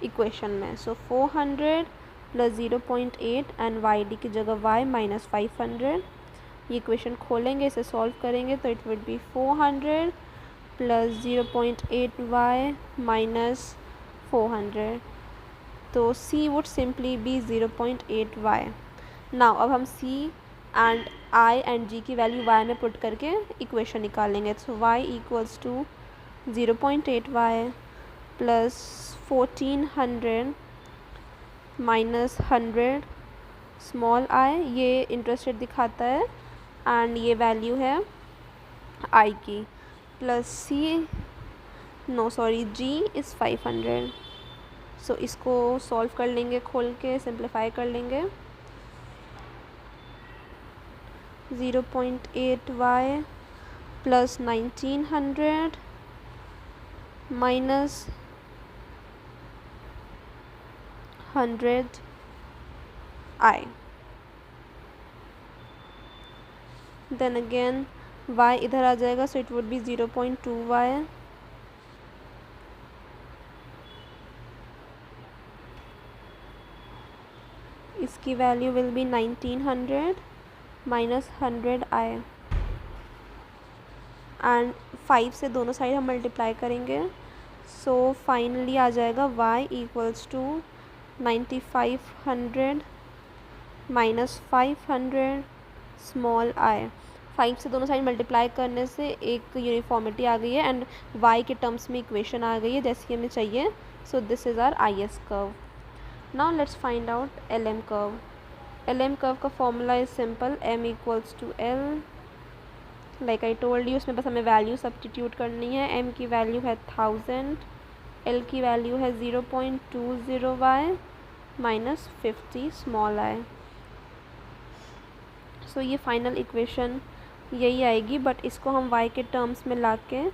इक्वेशन में. सो 400 प्लस 0.8 एंड वाई डी की जगह y माइनस 500. ये इक्वेशन खोलेंगे, इसे सॉल्व करेंगे तो it would be 400 plus 0.8y minus 400. तो c would simply be 0.8y. Now अब हम c and i and g की वैल्यू y में पुट करके इक्वेशन निकालेंगे. So y equals to 0.8y plus 1400 minus 100 small i, ये इंटरेस्ट रेट दिखाता है एंड ये वैल्यू है आई की, प्लस जी इज़ 500। सो इसको सॉल्व कर लेंगे, खोल के सिंप्लीफाई कर लेंगे। 0.8y plus 1900 minus 100i, then again y इधर आ जाएगा, so it would B 0.2y इसकी value will B 1900 minus 100i, and 5 से दोनों साइड हम मल्टीप्लाई करेंगे। सो फाइनली आ जाएगा y equals to 9500 minus 500 small i. 5 से दोनों साइड मल्टीप्लाई करने से एक यूनिफॉर्मिटी आ गई है एंड y के टर्म्स में इक्वेशन आ गई है जैसी हमें चाहिए। So this is our IS curve. Now let's find out LM curve. LM curve का formula is simple, m equals to L, like I told you, उसमें बस हमें वैल्यू सब्स्टिट्यूट करनी है। m की वैल्यू है 1000, L की वैल्यू है 0.20y माइनस 50 स्मॉल i। सो ये फाइनल इक्वेशन यही आएगी, बट इसको हम y के टर्म्स में ला के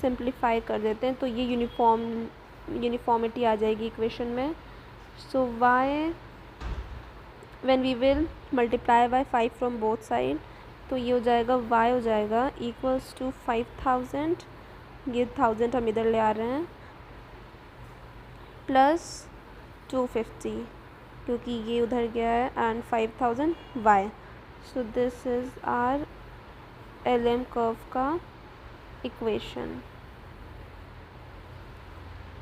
सिंप्लीफाई कर देते हैं तो ये यूनिफॉर्मिटी आ जाएगी इक्वेशन में। So y when we will multiply by 5 from both side, तो ये हो जाएगा y हो जाएगा इक्वल्स टू 5000, ये 1000 हम इधर ले आ रहे हैं, प्लस 250 क्योंकि ये उधर गया है, and 5000 y। So this is our LM curve का इक्वेशन।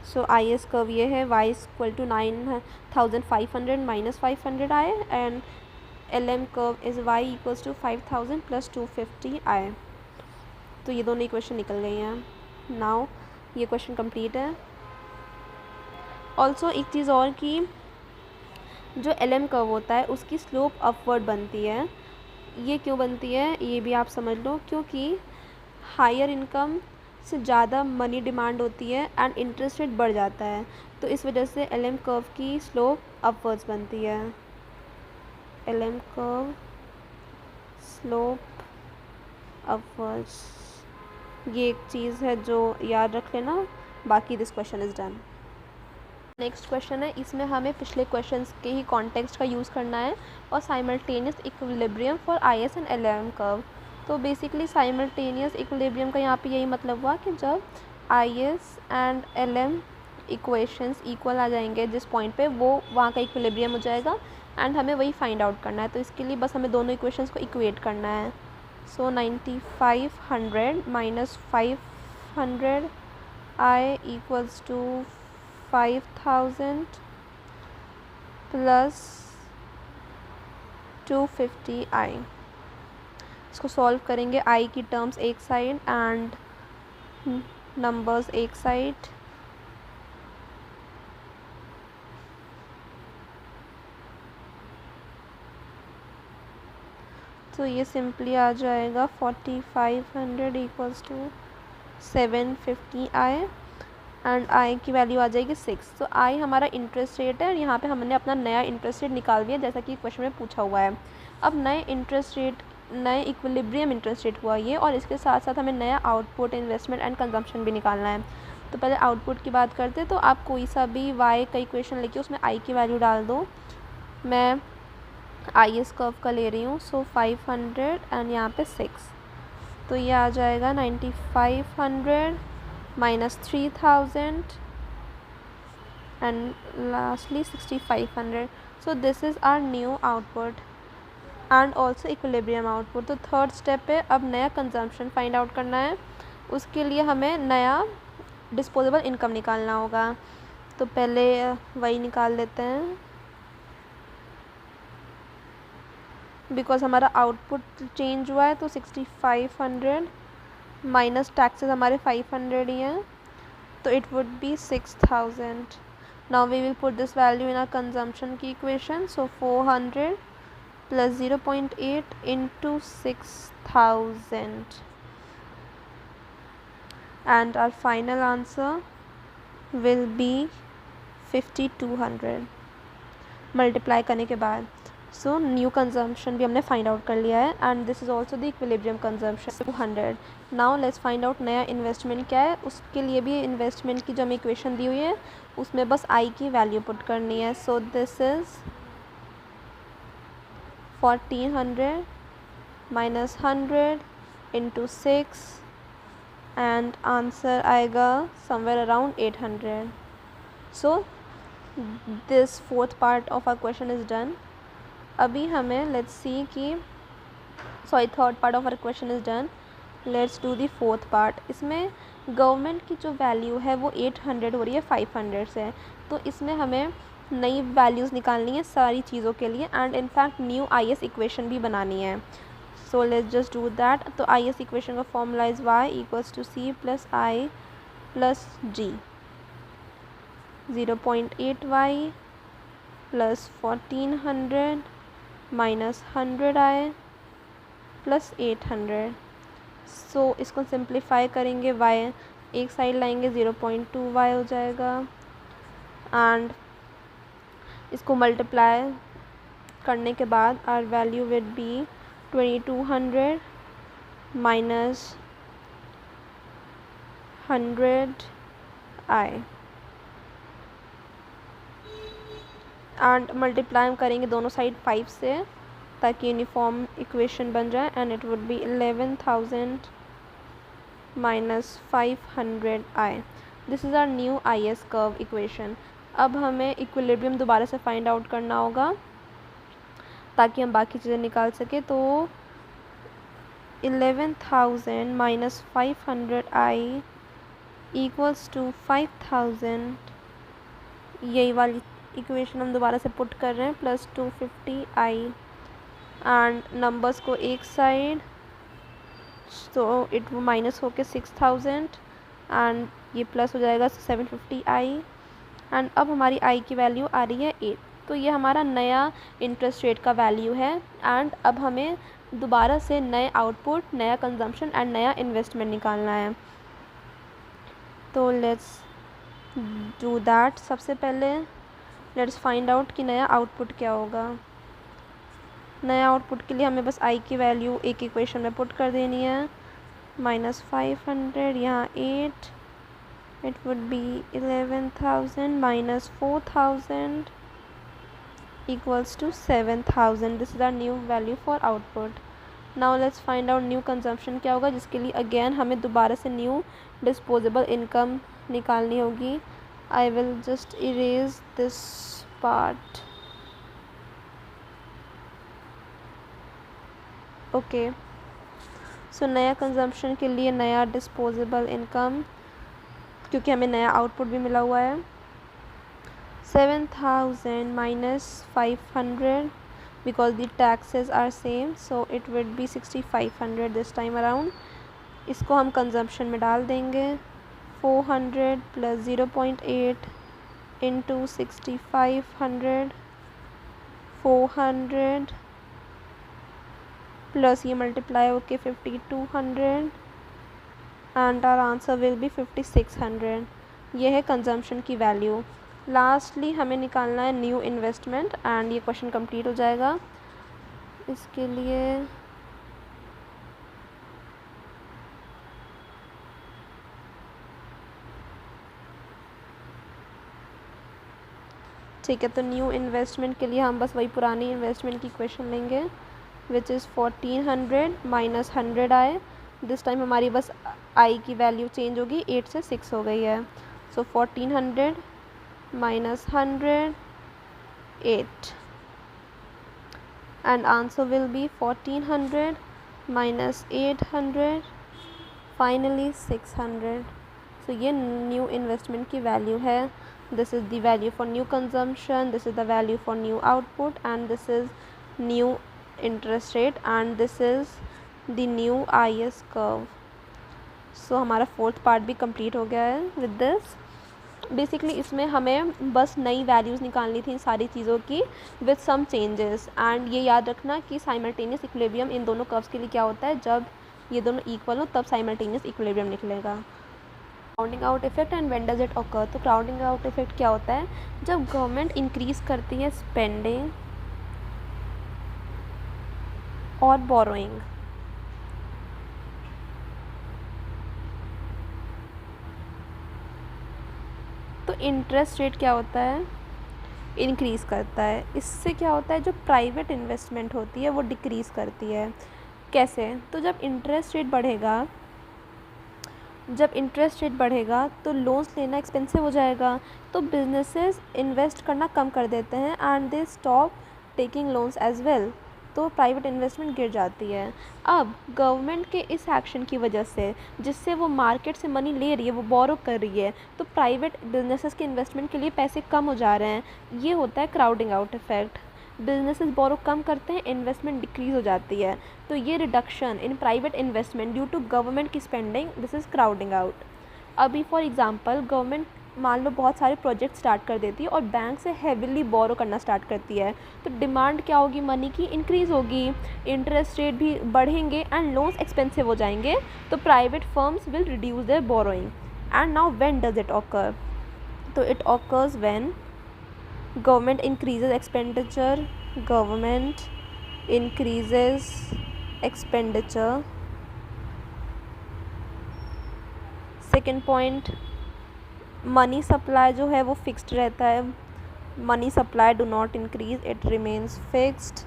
सो IS कर्व ये है, y is equal to 9500 minus 500i, and LM curve is y equals to 5000 plus 250i। तो ये दोनों इक्वेशन निकल गई हैं। नाउ ये क्वेश्चन कंप्लीट है। ऑल्सो एक चीज़ और कि जो LM कर्व होता है उसकी स्लोप अपवर्ड बनती है। ये क्यों बनती है ये भी आप समझ लो, क्योंकि हायर इनकम से ज़्यादा मनी डिमांड होती है एंड इंटरेस्ट रेट बढ़ जाता है, तो इस वजह से LM कर्व की स्लोप अपवर्ड्स बनती है। LM कर्व स्लोप अपवर्ड्स, ये एक चीज़ है जो याद रख लेना। बाकी this question is done. Next question है, इसमें हमें पिछले क्वेश्चंस के ही कॉन्टेक्स्ट का यूज़ करना है और simultaneous equilibrium for IS and LM curve. तो बेसिकली साइमल्टेनियस इक्विलिब्रियम का यहाँ पे यही मतलब हुआ कि जब IS and LM equations equal आ जाएंगे जिस पॉइंट पे, वो वहाँ का इक्विलिब्रियम हो जाएगा एंड हमें वही फाइंड आउट करना है। तो इसके लिए बस हमें दोनों इक्वेशंस को इक्वेट करना है। So 9500 minus 500 I equals to 5000 plus 250i। इसको सॉल्व करेंगे, i की टर्म्स एक साइड एंड नंबर्स एक साइड। तो ये सिंपली आ जाएगा 4500 equals to 750i and i की वैल्यू आ जाएगी 6। तो i हमारा इंटरेस्ट रेट है और यहाँ पे हमने अपना नया इंटरेस्ट रेट निकाल दिया जैसा कि क्वेश्चन में पूछा हुआ है। अब नए इंटरेस्ट रेट, नए इक्विलिब्रियम इंटरेस्ट रेट हुआ ये, और इसके साथ साथ हमें नया आउटपुट, इन्वेस्टमेंट एंड कंजम्पशन भी निकालना है। तो पहले आउटपुट की बात करते हैं। तो आप कोई सा भी y का इक्वेशन लेके उसमें i की वैल्यू डाल दो। मैं IS कर्व का ले रही हूँ, सो 500 एंड यहाँ पे 6, तो ये आ जाएगा 9500 minus 3000 and lastly 6500। So this is our new output and also equilibrium output. तो थर्ड स्टेप पे अब नया कंजम्पशन फाइंड आउट करना है। उसके लिए हमें नया डिस्पोजेबल इनकम निकालना होगा। तो पहले वही निकाल लेते हैं, बिकॉज हमारा आउटपुट चेंज हुआ है। तो 6500 माइनस टैक्सेस हमारे 500 ही हैं, तो it would be 6000। Now we will put this value in our consumption की equation. So 400 plus 0.8 into 6000, and our final answer will be 5200 multiply करने के बाद। सो न्यू कंजम्पशन भी हमने फाइंड आउट कर लिया है and this is also the equilibrium consumption 200। Now let's find out नया इन्वेस्टमेंट क्या है। उसके लिए भी इन्वेस्टमेंट की जो हमें इक्वेशन दी हुई है उसमें बस आई की वैल्यू पुट करनी है। So this is 1400 minus 100 into 6 and answer आएगा somewhere around 800। So this fourth part of our question is done. अभी हमें लेट्स सी कि third part of our question is done. Let's do the fourth part. इसमें government की जो value है वो 800 हो रही है 500 से, तो इसमें हमें नई वैल्यूज़ निकालनी है सारी चीज़ों के लिए and in fact new I S equation भी बनानी है। So let's just do that. तो आई एस इक्वेशन का formula is Y equals to C plus I plus G. 0.8y plus 1400 minus 100i plus 800। So इसको सिंप्लीफाई करेंगे, y एक side लाएंगे 0.2y हो जाएगा एंड इसको मल्टीप्लाई करने के बाद our value will be 2200 minus 100i and multiply करेंगे दोनों साइड 5 से ताकि यूनिफॉर्म इक्वेशन बन जाए and it would be 11,000 minus 500i। This is our new I S curve equation. अब हमें इक्विलिब्रियम दोबारा से फाइंड आउट करना होगा ताकि हम बाकी चीज़ें निकाल सकें। तो 11,000 माइनस 500i इक्वल्स टू 5,000, यही वाली इक्वेशन हम दोबारा से पुट कर रहे हैं, प्लस 250i एंड नंबर्स को एक साइड, तो इट वो माइनस होके 6,000 एंड ये प्लस हो जाएगा 750i एंड अब हमारी i की वैल्यू आ रही है 8। तो ये हमारा नया इंटरेस्ट रेट का वैल्यू है एंड अब हमें दोबारा से नए आउटपुट, नया कंजम्पशन एंड नया इन्वेस्टमेंट निकालना है। तो लेट्स डू दैट। सबसे पहले लेट्स फाइंड आउट कि नया आउटपुट क्या होगा। नया आउटपुट के लिए हमें बस आई की वैल्यू एक इक्वेशन में पुट कर देनी है, माइनस 500 यहाँ 8, it would be 11,000 minus 4,000 equals to 7,000. This is our new value for output. Now let's find out new consumption क्या होगा, जिसके लिए again हमें दोबारा से new disposable income निकालनी होगी। I will just erase this part. Okay. So नया consumption के लिए नया disposable income, क्योंकि हमें नया output भी मिला हुआ है, 7,000 minus 500 because the taxes are same, so it would be 6,500 this time around. इसको हम कंजम्पशन में डाल देंगे, 400 plus 0.8 into 6,500, 400 plus ये मल्टीप्लाई होके 5,200 and our answer will be 5,600. ये है कंजम्पशन की वैल्यू। लास्टली हमें निकालना है न्यू इन्वेस्टमेंट एंड ये क्वेश्चन कंप्लीट हो जाएगा। इसके लिए ठीक है, तो न्यू इन्वेस्टमेंट के लिए हम बस वही पुरानी इन्वेस्टमेंट की क्वेश्चन लेंगे, which is 1400 minus 100i। This time हमारी बस आई की वैल्यू चेंज होगी, 8 से 6 हो गई है। सो 1400 minus 100, 8 and answer will be 1400 minus 800, finally 600. so ये new investment की value है। this is the value for new consumption, this is the value for new output and this is new interest rate and this is the new IS curve. so हमारा fourth part भी complete हो गया है with this basically इसमें हमें बस नई values निकालनी थी इन सारी चीज़ों की विथ सम चेंजेस। एंड ये याद रखना कि साइमल्टेनियस इक्विलिब्रियम इन दोनों कर्व्स के लिए क्या होता है, जब ये दोनों इक्वल हो तब साइमल्टेनियस इक्विलिब्रियम निकलेगा। Crowding out effect and when does it occur. तो क्राउडिंग आउट इफेक्ट क्या होता है, जब गवर्नमेंट इंक्रीज करती है स्पेंडिंग और बोरोइंग। तो इंटरेस्ट रेट क्या होता है, इंक्रीज़ करता है। इससे क्या होता है, जो प्राइवेट इन्वेस्टमेंट होती है वो डिक्रीज़ करती है। कैसे, तो जब इंटरेस्ट रेट बढ़ेगा तो लोन्स लेना एक्सपेंसिव हो जाएगा, तो बिजनेसेस इन्वेस्ट करना कम कर देते हैं and they stop taking loans as well. तो प्राइवेट इन्वेस्टमेंट गिर जाती है। अब गवर्नमेंट के इस एक्शन की वजह से, जिससे वो मार्केट से मनी ले रही है, वो बोरो कर रही है, तो प्राइवेट बिजनेसेस के इन्वेस्टमेंट के लिए पैसे कम हो जा रहे हैं। ये होता है crowding out effect. Businesses borrow कम करते हैं, इन्वेस्टमेंट डिक्रीज़ हो जाती है। तो ये reduction in private investment due to government की spending, this is crowding out. अभी फॉर एग्जांपल गवर्नमेंट मान लो बहुत सारे प्रोजेक्ट स्टार्ट कर देती है और बैंक से हेविली बोरो करना स्टार्ट करती है, तो डिमांड क्या होगी, मनी की इंक्रीज़ होगी, इंटरेस्ट रेट भी बढ़ेंगे एंड लोन्स एक्सपेंसिव हो जाएंगे, तो private firms will reduce their borrowing. And now when does it occur, तो it occurs when government increases expenditure. Second point, money supply जो है वो फिक्स्ड रहता है, money supply do not increase, it remains fixed.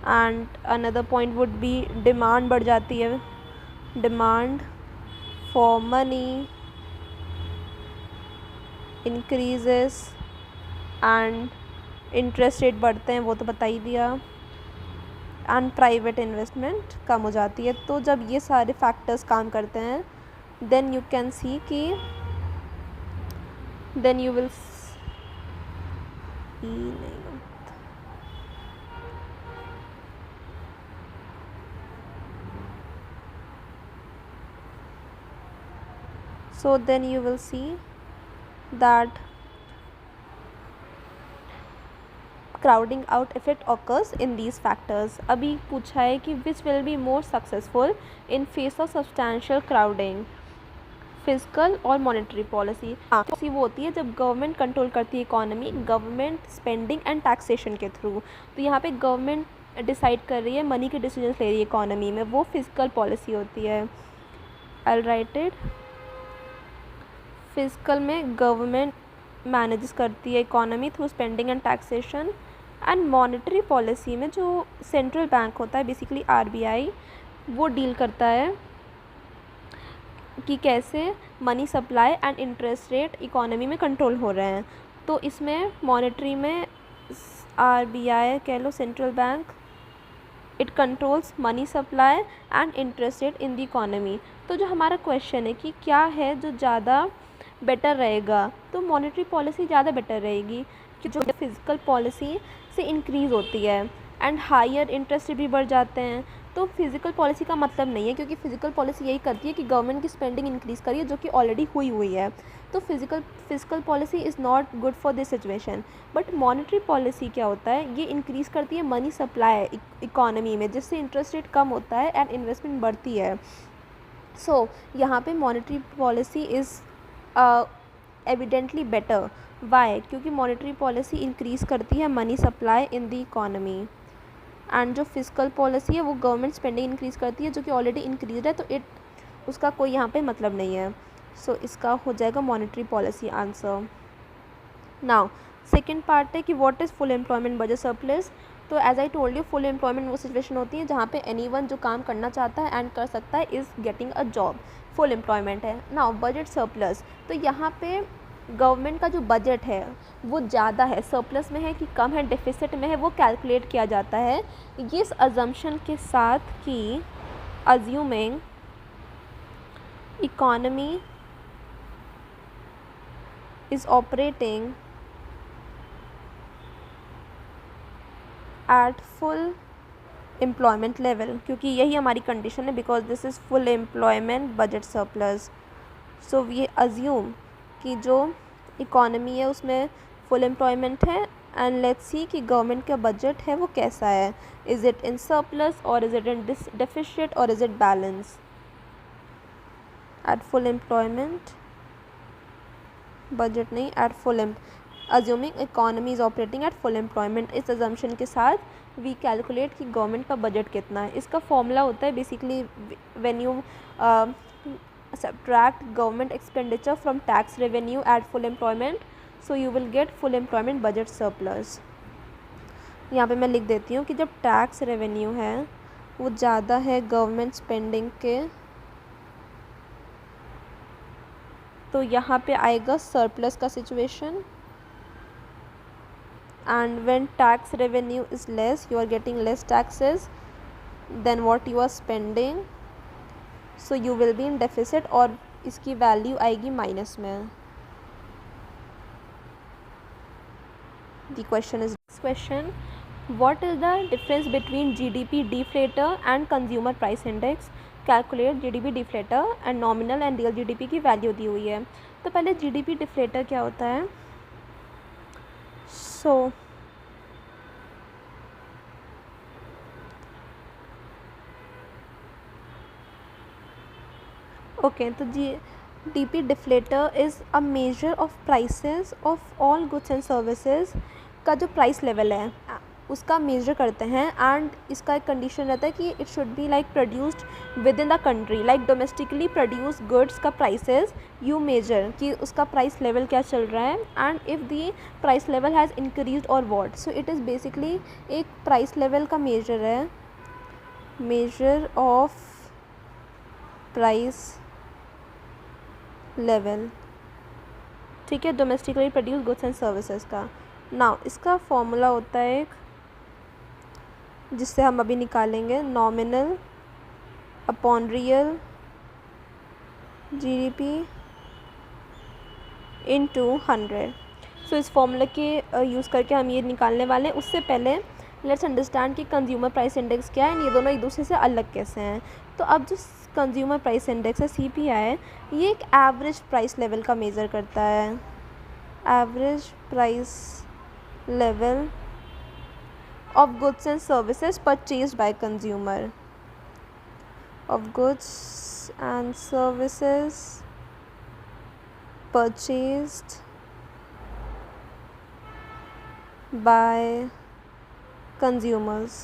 And another point would be, demand बढ़ जाती है, demand for money increases and interest rate बढ़ते हैं, वो तो बता ही दिया, एंड प्राइवेट इन्वेस्टमेंट कम हो जाती है। तो जब ये सारे फैक्टर्स काम करते हैं, देन यू कैन सी कि then you will so then you will see that crowding out effect occurs in these factors. अभी पूछा है कि which will be more successful in face of substantial crowding, physical और monetary policy. Policy वो होती है जब गवर्नमेंट कंट्रोल करती है economy, government spending and taxation के थ्रू। तो यहाँ पे गवर्नमेंट डिसाइड कर रही है, मनी के डिसीजन ले रही है इकोनॉमी में, वो फिजिकल पॉलिसी होती है। आई राइट इट, फिजिकल में गवर्नमेंट मैनेज करती है economy through spending and taxation, and monetary policy में जो सेंट्रल बैंक होता है, बेसिकली आरबीआई, वो डील करता है कि कैसे money supply and interest rate economy में कंट्रोल हो रहे हैं। तो इसमें मॉनेटरी में आरबीआई कह लो, central bank, it controls money supply and interest rate in the economy. तो जो हमारा क्वेश्चन है कि क्या है जो ज़्यादा बेटर रहेगा, तो मॉनेटरी पॉलिसी ज़्यादा बेटर रहेगी कि जो फिजिकल पॉलिसी से इंक्रीज़ होती है एंड हायर इंटरेस्ट भी बढ़ जाते हैं। तो फिजिकल पॉलिसी का मतलब नहीं है, क्योंकि फिजिकल पॉलिसी यही करती है कि गवर्नमेंट की स्पेंडिंग इंक्रीज़ करिए, जो कि ऑलरेडी हुई है। तो physical policy is not good for this situation. But monetary policy क्या होता है, ये इंक्रीज़ करती है मनी सप्लाई इकोनॉमी में, जिससे इंटरेस्ट रेट कम होता है एंड इन्वेस्टमेंट बढ़ती है। सो यहाँ पे monetary policy is evidently better. Why? क्योंकि मॉनेटरी पॉलिसी इंक्रीज़ करती है money supply in the economy, and जो फिजिकल पॉलिसी है वो गवर्नमेंट स्पेंडिंग इंक्रीज़ करती है, जो कि ऑलरेडी इंक्रीज है, तो उसका कोई यहाँ पे मतलब नहीं है। सो इसका हो जाएगा monetary policy answer. Now second part है कि what is full employment budget surplus. तो as I told you, full employment वो सिचुएशन होती है जहाँ पे एनीवन जो काम करना चाहता है एंड कर सकता है is getting a job, full employment है। नाउ बजट सरप्लस, तो यहाँ पे गवर्नमेंट का जो बजट है वो ज़्यादा है, सरप्लस में है कि कम है, डेफिसिट में है, वो कैलकुलेट किया जाता है इस अजम्पशन के साथ कि assuming economy is operating at full employment level, क्योंकि यही हमारी कंडीशन है, because this is full employment budget surplus. So we assume कि जो इकॉनमी है उसमें फुल एम्प्लॉयमेंट है, एंड लेट्स सी कि गवर्नमेंट का बजट है वो कैसा है, इज़ इट इन सरप्लस और इज़ इट इन डेफिसिट और is it balance. At full employment, budget नहीं, at full assuming economy is operating eight full employment, इस अजम्पशन के साथ वी कैलकुलेट कि गवर्नमेंट का बजट कितना है। इसका फॉर्मूला होता है basically when you subtract government expenditure from tax revenue at full employment, so you will get full employment budget surplus। यहाँ पे मैं लिख देती हूँ कि जब टैक्स रेवेन्यू है वो ज़्यादा है गवर्नमेंट स्पेंडिंग के, तो यहाँ पे आएगा सरप्लस का situation, and when tax revenue is less, you are getting less taxes then what you are spending, so you will be in deficit, और इसकी वैल्यू आएगी माइनस में। The question is question, what is the difference between GDP deflator and consumer price index, calculate GDP deflator and nominal and real GDP की value दी हुई है। तो पहले जीडीपी डिफ्लेटर क्या होता है। सो ओके, तो GDP deflator is a measure of prices of all goods and services का जो प्राइस लेवल है उसका मेजर करते हैं, एंड इसका एक कंडीशन रहता है कि it should be like produced within the country, like domestically produce goods का प्राइसेस यू मेजर कि उसका प्राइस लेवल क्या चल रहा है, and if the price level has increase और what, so it is basically एक प्राइस लेवल का मेजर है, मेजर ऑफ प्राइस लेवल, ठीक है, domestically produce goods and services का। नाउ इसका फॉर्मूला होता है एक जिससे हम अभी निकालेंगे, nominal upon real GDP into 100। सो इस फॉर्मूला के यूज़ करके हम ये निकालने वाले हैं। उससे पहले लेट्स अंडरस्टैंड कि कंज्यूमर प्राइस इंडेक्स क्या है, ये दोनों एक दूसरे से अलग कैसे हैं। तो अब जो कंज्यूमर प्राइस इंडेक्स है CPI, ये एक एवरेज प्राइस लेवल का मेज़र करता है, average price level of goods and services purchased by consumer, of goods and services purchased by consumers।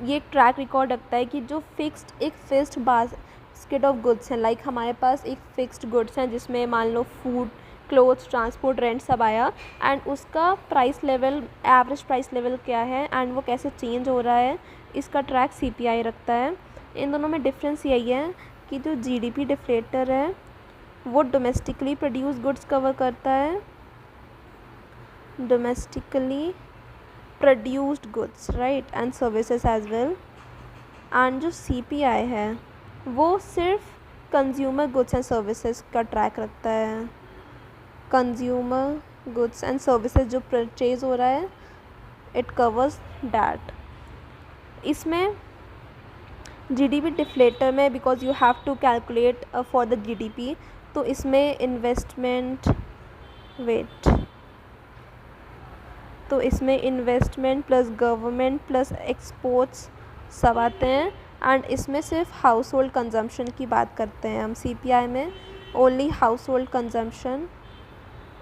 ये एक ट्रैक रिकॉर्ड रखता है कि जो एक फिक्स्ड बास्केट ऑफ गुड्स हैं, लाइक हमारे पास एक फिक्स्ड गुड्स हैं जिसमें मान लो फूड, क्लोथ्स, ट्रांसपोर्ट, रेंट सब आया, एंड उसका price level, average price level क्या है एंड वो कैसे चेंज हो रहा है, इसका ट्रैक CPI रखता है। इन दोनों में डिफरेंस यही है कि जो जीडीपी डिफ्लेटर है वो डोमेस्टिकली प्रोड्यूस गुड्स कवर करता है, domestically produced goods, right, and services as well, and जो CPI है वो सिर्फ कंज्यूमर गुड्स एंड सर्विसेज का ट्रैक रखता है, कंज्यूमर गुड्स एंड सर्विसेज जो परचेज हो रहा है, इट कवर्स डैट। इसमें जीडीपी डिफ्लेटर में because you have to calculate for the GDP, तो इसमें इन्वेस्टमेंट तो इसमें investment plus government plus exports सब आते हैं, एंड इसमें सिर्फ हाउस होल्ड कंजम्पशन की बात करते हैं हम। CPI में only house hold consumption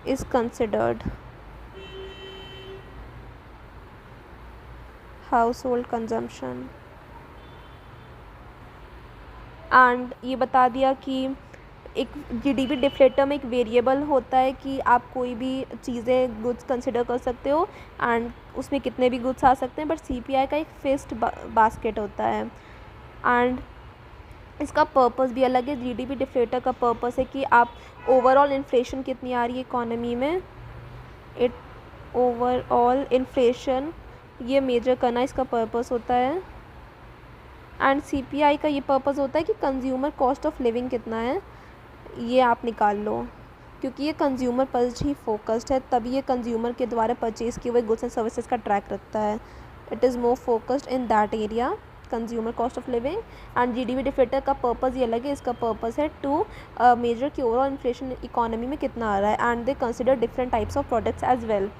is considered, household consumption। And ये बता दिया कि एक जीडीपी डिफ्लेटर में एक वेरिएबल होता है कि आप कोई भी चीज़ें गुड्स कंसिडर कर सकते हो, एंड उसमें कितने भी गुड्स आ सकते हैं, बट CPI का एक फिक्स्ड बास्केट होता है, एंड इसका पर्पस भी अलग है। जीडीपी डिफ्लेटर का पर्पस है कि आप ओवरऑल इन्फ्लेशन कितनी आ रही है इकोनॉमी में, ओवरऑल इन्फ्लेशन ये मेजर करना इसका पर्पस होता है, एंड CPI का ये पर्पस होता है कि कंज्यूमर कॉस्ट ऑफ लिविंग कितना है ये आप निकाल लो, क्योंकि ये कंज्यूमर पर ही फोकस्ड है, तभी ये कंज्यूमर के द्वारा परचेज किए हुए गुड्स एंड सर्विसेज का ट्रैक रखता है. It is more focused in that area, consumer cost of living. And GDP deflator का पर्पज़ ये अलग है. इसका पर्पज़ है टू मेजर कि ओवरऑल इन्फ्लेशन इकोनॉमी में कितना आ रहा है. And they consider different types of products as well.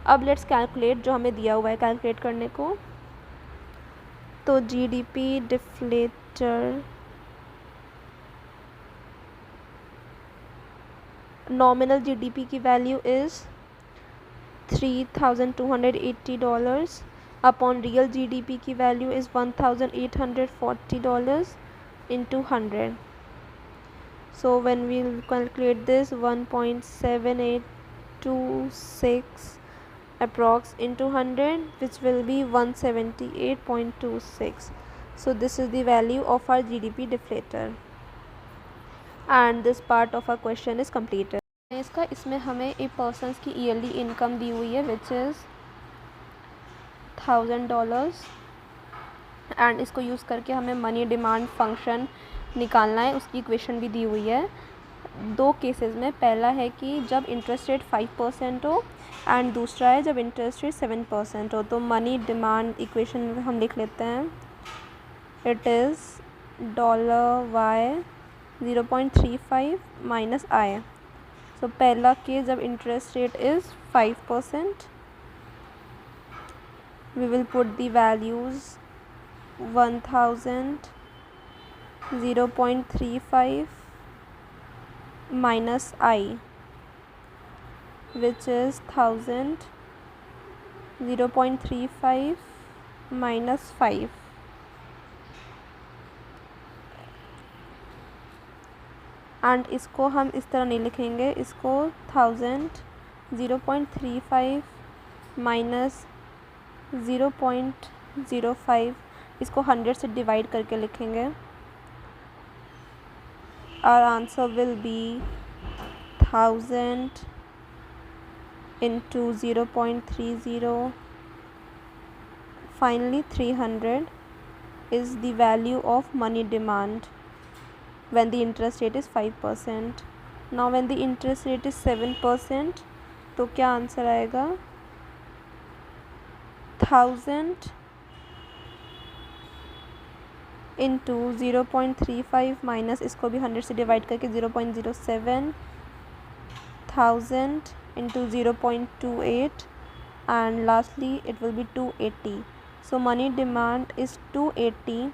अब लेट्स कैलकुलेट जो हमें दिया हुआ है कैलकुलेट करने को. तो जीडीपी डिफ्लेटर नॉमिनल जीडीपी की value is $3,280 upon real GDP की value is $1,840 into 100. So when we'll calculate this, 1.7826 approx into 100, which will be 178.26. So this is the value of our GDP deflator, and this part of our question is completed. इसमें हमें एक persons की yearly income दी हुई है which is $1,000 and इसको use करके हमें money demand function निकालना है. उसकी इक्वेशन भी दी हुई है दो केसेस में. पहला है कि जब इंटरेस्ट रेट 5% हो एंड दूसरा है जब इंटरेस्ट रेट 7% हो. तो मनी डिमांड इक्वेशन हम लिख लेते हैं. It is $y 0.35 minus I. सो पहला केस जब interest rate is 5%, we will put the values 1,000 0.35 minus I, which is 1,000 0.35 minus 5. And इसको हम इस तरह नहीं लिखेंगे. इसको 1,000 0.35 माइनस 0.05 इसको 100 से डिवाइड करके लिखेंगे. Our answer will be 1,000 into 0.30. Finally 300 is the value of money demand when the interest rate is 5%. Now when the interest rate is 7%, तो क्या आंसर आएगा? 1,000 into 0.35 माइनस इसको भी 100 से डिवाइड करके 0.07, 1,000 into 0.28 and lastly it will be 280. So money demand is 280.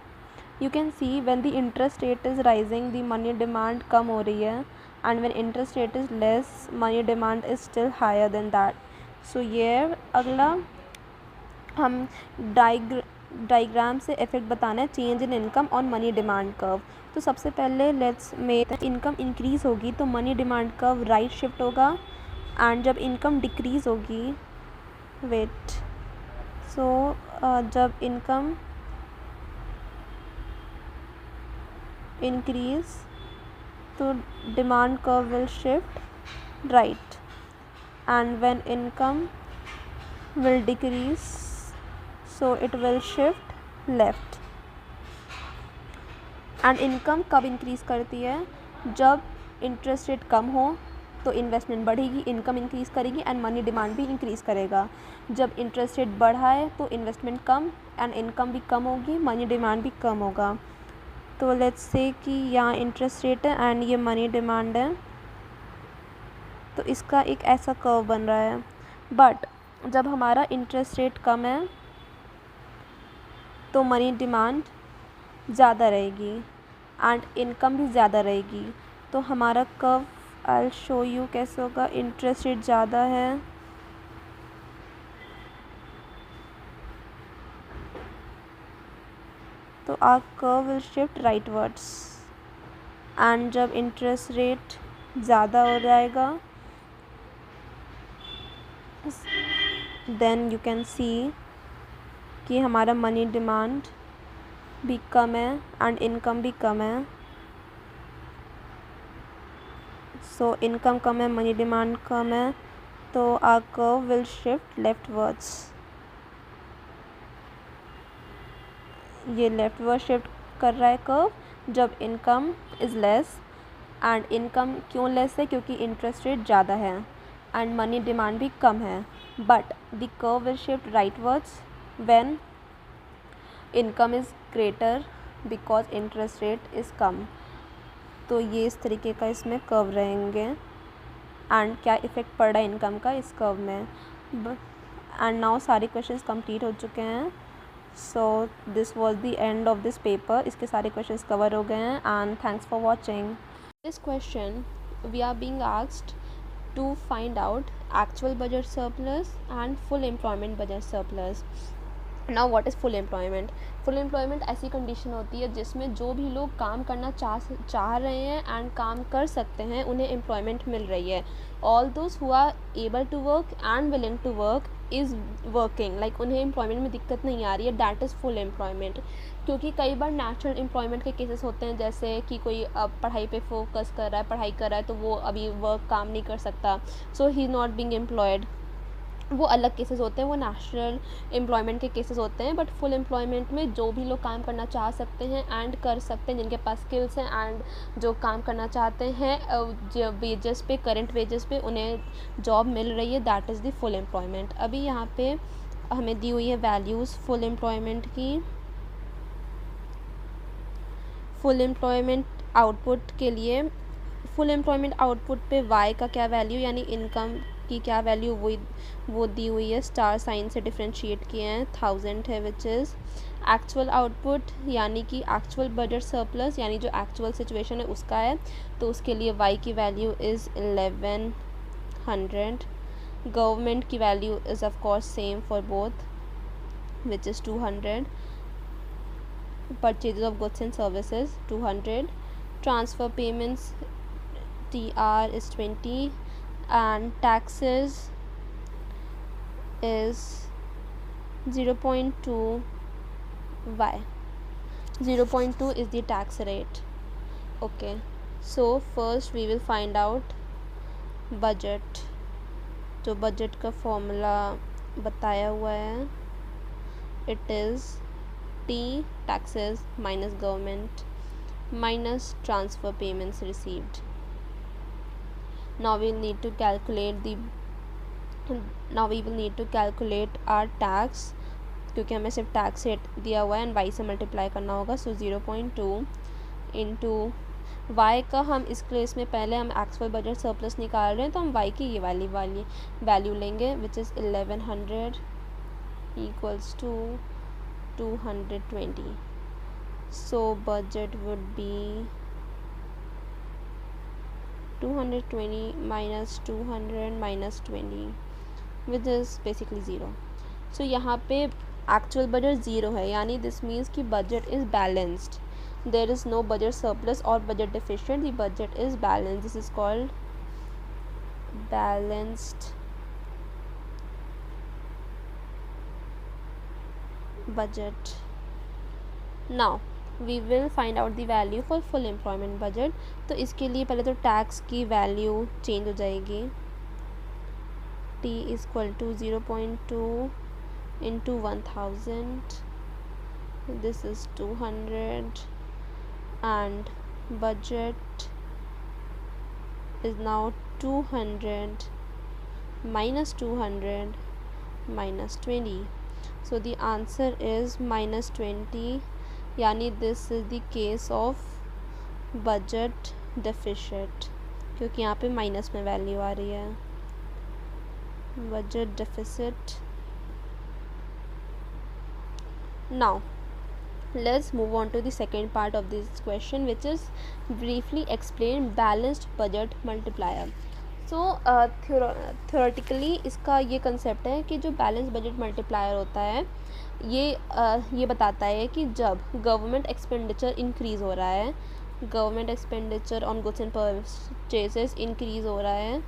You can see when the interest rate is rising, the money demand कम हो रही है, and when interest rate is less, money demand is still higher than that. So ये अगला हम diagram से effect बताना है change in income on money demand curve. तो सबसे पहले लेट्स मेक इनकम इंक्रीज़ होगी तो money demand curve right shift होगा, एंड जब इनकम डिक्रीज़ होगी जब इनकम इंक्रीज़ तो demand curve will shift right, and when income will decrease so it will shift left. And income कब increase करती है? जब इंटरेस्ट रेट कम हो तो इन्वेस्टमेंट बढ़ेगी, इनकम इंक्रीज़ करेगी एंड मनी डिमांड भी इंक्रीज़ करेगा. जब इंटरेस्ट रेट बढ़ा है तो इन्वेस्टमेंट कम एंड इनकम भी कम होगी, मनी डिमांड भी कम होगा. तो लेट्स से कि यहाँ इंटरेस्ट रेट है एंड ये मनी डिमांड है, तो इसका एक ऐसा कर्व बन रहा है. बट जब हमारा इंटरेस्ट रेट कम है तो मनी डिमांड ज़्यादा रहेगी एंड इनकम भी ज़्यादा रहेगी. तो हमारा curve I will show you कैसे होगा. इंटरेस्ट रेट ज़्यादा है तो our curve will shift rightwards, and जब इंटरेस्ट रेट ज़्यादा हो जाएगा देन यू कैन सी कि हमारा मनी डिमांड भी कम है एंड इनकम भी कम है. सो इनकम कम है, मनी डिमांड कम है, तो आवर कर्व विल शिफ्ट लेफ्टवर्ड्स. ये लेफ्टवर्ड शिफ्ट कर रहा है कर्व जब income is less and income क्यों लेस है, क्योंकि इंटरेस्ट रेट ज़्यादा है एंड मनी डिमांड भी कम है. But the curve will shift rightwards when income is greater because interest rate is कम. तो ये इस तरीके का इसमें कर्व रहेंगे. एंड क्या इफ़ेक्ट पड़ रहा है इनकम का इस कर्व में. एंड नाउ सारे क्वेश्चंस कंप्लीट हो चुके हैं. So this was the end of this paper. इसके सारे क्वेश्चंस कवर हो गए हैं and thanks for watching. This question we are being asked to find out actual budget surplus and full employment budget surplus. Now what is full employment. Full employment ऐसी condition होती है जिसमें जो भी लोग काम करना चाह रहे हैं एंड काम कर सकते हैं उन्हें एम्प्लॉयमेंट मिल रही है. All those who are able to work and willing to work is working, like उन्हें एम्प्लॉयमेंट में दिक्कत नहीं आ रही है. That is full employment. क्योंकि कई बार नेचुरल एम्प्लॉयमेंट के केसेस होते हैं, जैसे कि कोई पढ़ाई पे फोकस कर रहा है, पढ़ाई कर रहा है, तो वो अभी वर्क काम नहीं कर सकता, so he is not being employed. वो अलग केसेस होते हैं, वो नेचुरल एम्प्लॉयमेंट के केसेस होते हैं. बट फुल एम्प्लॉयमेंट में जो भी लोग काम करना चाह सकते हैं एंड कर सकते हैं, जिनके पास स्किल्स हैं एंड जो काम करना चाहते हैं जो वेजेस पे, करंट वेजेस पे उन्हें जॉब मिल रही है, that is the full employment. अभी यहाँ पे हमें दी हुई है वैल्यूज़ फुल एम्प्लॉयमेंट की. फुल एम्प्लॉयमेंट आउटपुट के लिए फुल एम्प्लॉयमेंट आउटपुट पे वाई का क्या वैल्यू यानी इनकम की क्या वैल्यू वो दी हुई है, स्टार साइन से डिफ्रेंशिएट किए हैं. 1000 है विच इज़ एक्चुअल आउटपुट यानी कि एक्चुअल बजट सरप्लस यानी जो एक्चुअल सिचुएशन है उसका है, तो उसके लिए वाई की वैल्यू इज़ 1100. गवर्नमेंट की value is of course same for both which is 200. purchases of goods and services 200. Transfer payments TR is 20 and taxes is 0.2 y. 0.2 is the tax rate. Okay, so first we will find out budget. तो budget का formula बताया हुआ है. It is T taxes minus government minus transfer payments received. Now we will need to calculate our tax, क्योंकि हमें सिर्फ tax rate दिया हुआ है एंड वाई से मल्टीप्लाई करना होगा. सो 0.2 इंटू वाई का हम इस केस में पहले हम एक्चुअल बजट सरप्लस निकाल रहे हैं, तो हम वाई की ये वाली वैल्यू लेंगे which is 1100 equals to 220. So budget would be 220 minus 200 minus 20 which is basically 0. So यहाँ पे actual budget 0 है, यानी this means कि budget is balanced. There is no budget surplus or budget deficient. The budget is balanced. This is called balanced budget. Now we will find out the value for full employment budget. तो इसके लिए पहले तो tax की value change हो जाएगी. T is equal to 0.2 into 1000. This is 200 and budget is now 200 minus 200 minus 20. So the answer is minus 20, यानी this is the case of budget deficit, क्योंकि यहाँ पे माइनस में वैल्यू आ रही है. budget deficit. Now let's move on to the second part of this question, which is briefly explain balanced budget multiplier. So theoretically इसका ये concept है कि जो बैलेंस बजट मल्टीप्लायर होता है ये बताता है कि जब गवर्नमेंट एक्सपेंडिचर इंक्रीज़ हो रहा है, government expenditure on goods and purchases increase हो रहा है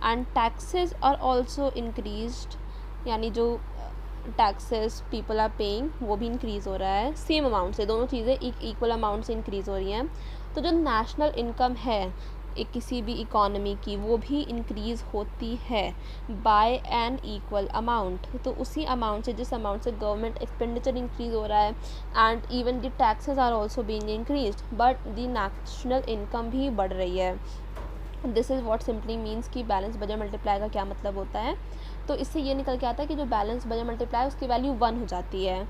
and taxes are also increased, यानी जो टैक्सेस पीपल आर पेइंग वो भी इंक्रीज़ हो रहा है सेम अमाउंट से. दोनों चीज़ें इक्वल अमाउंट से इंक्रीज़ हो रही हैं. तो जो नेशनल इनकम है एक किसी भी इकोनॉमी की, वो भी इंक्रीज़ होती है बाय एन इक्वल अमाउंट। तो उसी अमाउंट से, जिस अमाउंट से गवर्नमेंट एक्सपेंडिचर इंक्रीज़ हो रहा है and even the taxes are also being increased, but the national income भी बढ़ रही है। This is what simply means कि बैलेंस बजट मल्टीप्लाई का क्या मतलब होता है। तो इससे ये निकल के आता है कि जो बैलेंस बजट मल्टीप्लाई उसकी वैल्यू 1 हो जाती है।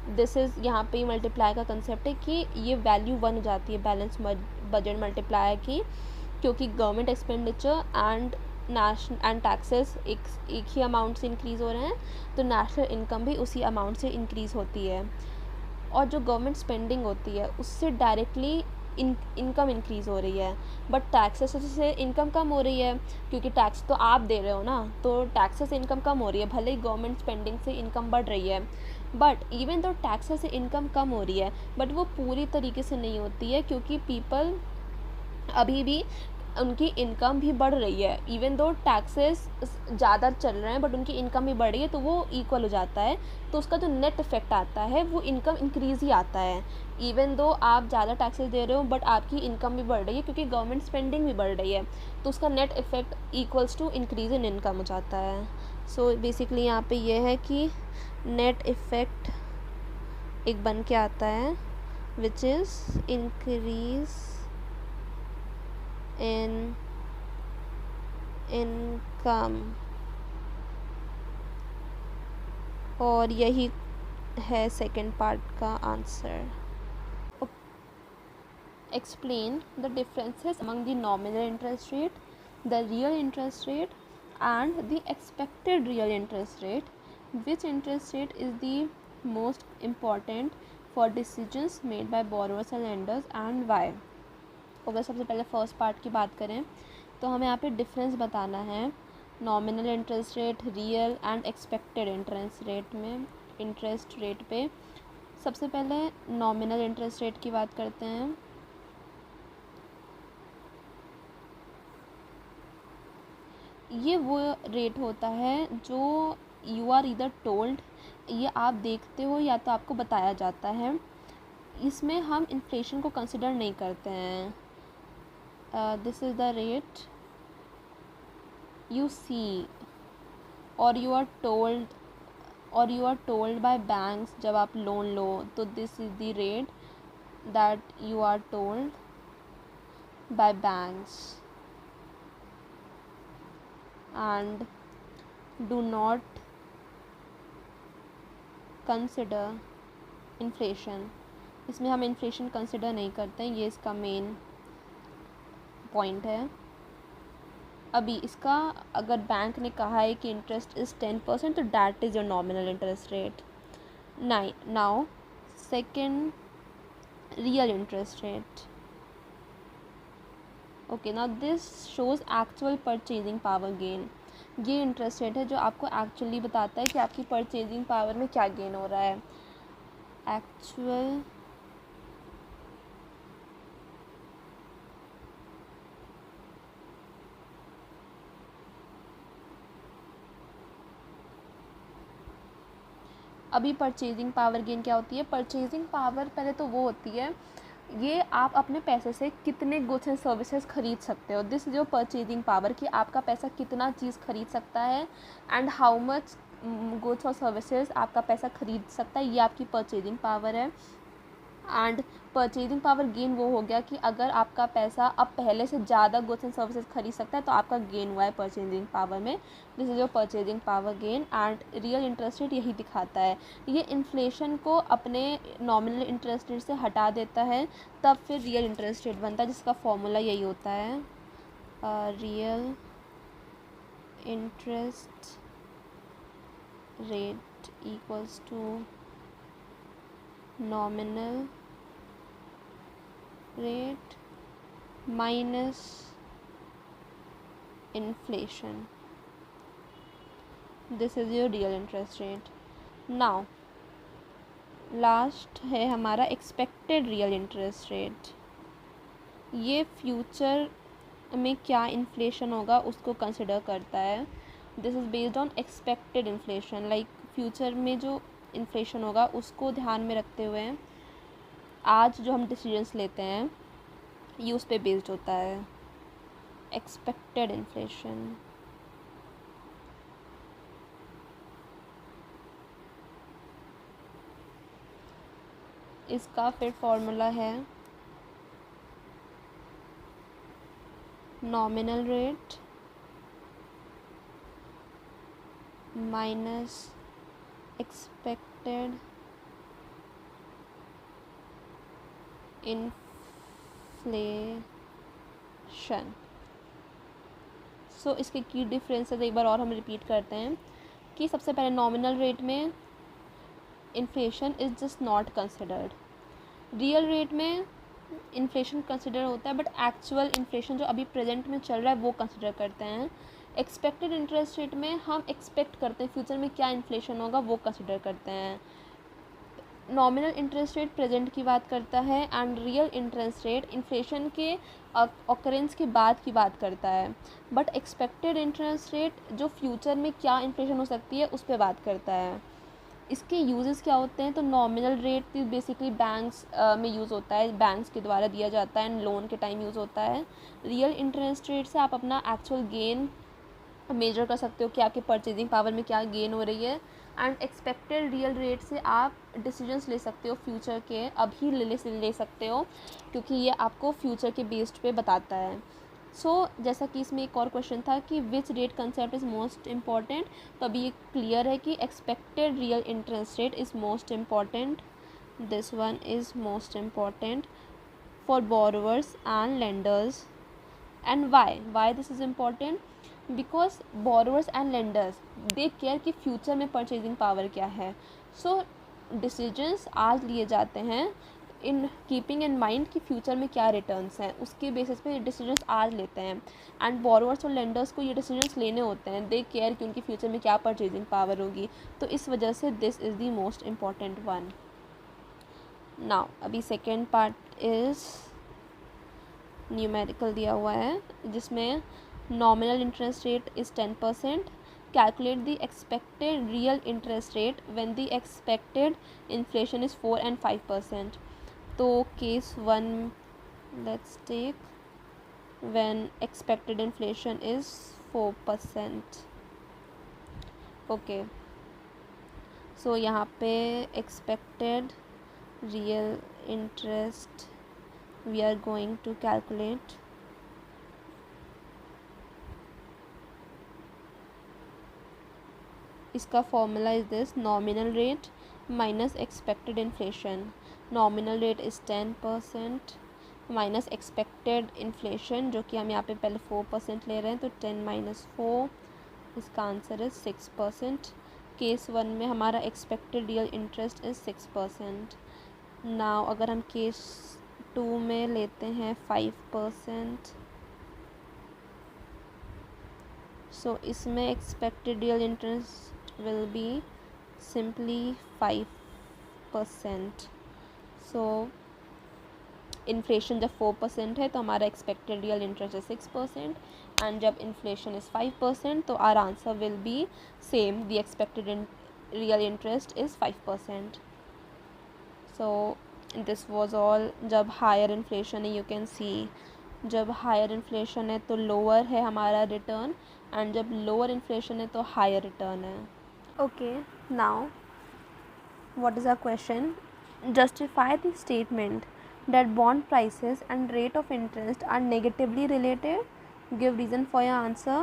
दिस इज़ यहाँ पे मल्टीप्लाई का कंसेप्ट है कि ये वैल्यू 1 हो जाती है बैलेंस बजट मल्टीप्लाई की, क्योंकि government expenditure and national and taxes एक ही अमाउंट से इंक्रीज़ हो रहे हैं, तो नेशनल इनकम भी उसी अमाउंट से इंक्रीज़ होती है। और जो गवर्नमेंट स्पेंडिंग होती है उससे डायरेक्टली इनकम इंक्रीज़ हो रही है, बट टैक्सेस से इनकम कम हो रही है, क्योंकि टैक्स तो आप दे रहे हो ना, तो टैक्सेस से इनकम कम हो रही है। भले ही गवर्नमेंट स्पेंडिंग से इनकम बढ़ रही है, बट इवन तो टैक्सेस से इनकम कम हो रही है, बट वो पूरी तरीके से नहीं होती है, क्योंकि पीपल अभी भी उनकी इनकम भी बढ़ रही है। इवन दो टैक्सेस ज़्यादा चल रहे हैं बट उनकी इनकम भी बढ़ रही है, तो वो इक्वल हो जाता है। तो उसका जो नेट इफ़ेक्ट आता है वो इनकम इंक्रीज़ ही आता है। इवन दो आप ज़्यादा टैक्सेस दे रहे हो बट आपकी इनकम भी बढ़ रही है, क्योंकि गवर्नमेंट स्पेंडिंग भी बढ़ रही है, तो उसका net effect equals to increase in income हो जाता है। सो बेसिकली यहाँ पे ये है कि नेट इफ़ेक्ट एक बन के आता है which is increase in income, और यही है सेकंड पार्ट का answer. Explain the differences among the nominal interest rate, the real interest rate and the expected real interest rate. Which interest rate is the most important for decisions made by borrowers and lenders and why. अगर सबसे पहले first part की बात करें तो हमें यहाँ पे डिफरेंस बताना है nominal interest rate, real and expected interest rate पे। सबसे पहले नॉमिनल इंटरेस्ट रेट की बात करते हैं। ये वो रेट होता है जो यू आर ईदर टोल्ड, ये आप देखते हो या तो आपको बताया जाता है। इसमें हम इन्फ्लेशन को कंसिडर नहीं करते हैं। This is the rate you see or you are told by banks जब आप लोन लो, तो this is the rate that you are told by banks and do not consider inflation। इसमें हम इन्फ्लेशन कंसिडर नहीं करते हैं, ये इसका मेन पॉइंट है। अभी इसका अगर बैंक ने कहा है कि इंटरेस्ट इज़ 10%, तो that is your nominal interest rate. Now second, real interest rate. Okay, now this shows actual purchasing power gain. ये इंटरेस्ट रेट है जो आपको एक्चुअली बताता है कि आपकी परचेजिंग पावर में क्या गेन हो रहा है। एक्चुअल अभी परचेजिंग पावर गेन क्या होती है? परचेजिंग पावर पहले तो वो होती है, ये आप अपने पैसे से कितने गुड्स एंड सर्विसेज खरीद सकते हो। This is your purchasing power, कि आपका पैसा कितना चीज़ खरीद सकता है एंड हाउ मच गुड्स और सर्विसेज आपका पैसा खरीद सकता है, ये आपकी परचेजिंग पावर है। एंड परचेजिंग पावर गेन वो हो गया कि अगर आपका पैसा अब पहले से ज़्यादा गुड्स एंड सर्विसेज खरीद सकता है तो आपका गेन हुआ है परचेजिंग पावर में। This is your purchasing power gain. And real interest rate यही दिखाता है, ये इन्फ्लेशन को अपने नॉमिनल इंटरेस्ट रेट से हटा देता है, तब फिर रियल इंटरेस्ट रेट बनता है, जिसका फॉर्मूला यही होता है real interest rate equals to nominal rate minus inflation. This is your real interest rate. Now last है हमारा expected real interest rate। ये फ्यूचर में क्या इन्फ्लेशन होगा उसको कंसिडर करता है। This is based on expected inflation, like future में जो इन्फ्लेशन होगा उसको ध्यान में रखते हुए आज जो हम डिसीजंस लेते हैं ये उस पर बेस्ड होता है। Expected inflation. इसका फिर फॉर्मूला है nominal rate minus expected inflation. सो इसके की डिफरेंसेस एक बार और हम रिपीट करते हैं कि सबसे पहले नॉमिनल रेट में inflation is just not considered, real rate में इन्फ्लेशन कंसिडर होता है बट एक्चुअल इन्फ्लेशन जो अभी प्रेजेंट में चल रहा है वो कंसिडर करते हैं। एक्सपेक्टेड इंटरेस्ट रेट में हम एक्सपेक्ट करते हैं फ्यूचर में क्या इन्फ्लेशन होगा वो कंसिडर करते हैं। नॉमिनल इंटरेस्ट रेट प्रेजेंट की बात करता है and real interest rate inflation के ऑकरेंस के बाद की बात करता है। बट एक्सपेक्टेड इंटरेस्ट रेट जो फ्यूचर में क्या इन्फ्लेशन हो सकती है उस पर बात करता है। इसके यूजेस क्या होते हैं, तो नॉमिनल रेट बेसिकली बैंक्स में यूज़ होता है, बैंक्स के द्वारा दिया जाता है एंड लोन के टाइम यूज़ होता है। रियल इंटरेस्ट रेट से आप अपना एक्चुअल गेन मेजर कर सकते हो कि आपके परचेजिंग पावर में क्या गेन हो रही है। एंड एक्सपेक्टेड रियल रेट से आप डिसीजंस ले सकते हो फ्यूचर के, अभी ले सकते हो क्योंकि ये आपको फ्यूचर के बेस्ड पे बताता है। जैसा कि इसमें एक और क्वेश्चन था कि which rate concept is most important, तो अभी ये क्लियर है कि expected real interest rate is most important, this one is most important for borrowers and lenders. And Y this is important, because borrowers and lenders they care कि future में purchasing power क्या है। Decisions आज लिए जाते हैं in keeping in mind कि future में क्या रिटर्न्स हैं, उसके बेसिस पे डिसीजंस आज लेते हैं। एंड बोरोवर्स और लेंडर्स को ये डिसीजंस लेने होते हैं, दे केयर कि उनकी फ्यूचर में क्या परचेजिंग पावर होगी, तो इस वजह से this is the most important one. Now अभी सेकेंड पार्ट इज़ न्यूमेरिकल दिया हुआ है जिसमें nominal interest rate is 10%, calculate the expected real interest rate when the expected inflation is 4 and 5%. तो case 1 let's take when expected inflation is 4%. okay, so यहाँ पे expected real interest we are going to calculate इसका formula is this, nominal rate minus expected inflation. Nominal rate is 10% minus expected inflation जो कि हम यहाँ पे पहले 4% ले रहे हैं, तो 10 माइनस 4, इसका आंसर इज़ 6%। केस 1 में हमारा expected real interest is 6%। Now अगर हम केस 2 में लेते हैं 5%, सो इसमें expected real interest will be simply 5%. so inflation जब 4% है तो हमारा एक्सपेक्टेड रियल इंटरेस्ट है 6%, एंड जब इन्फ्लेशन इज़ 5% तो our answer will be same, the expected real interest is 5%. So this was all. जब हायर इन्फ्लेशन है, यू कैन सी जब हायर इन्फ्लेशन है तो लोअर है हमारा रिटर्न, एंड जब लोअर इन्फ्लेशन है तो हायर रिटर्न है। Okay, now what is our question? Justify the statement that bond prices and rate of interest are negatively related. Give reason for your answer.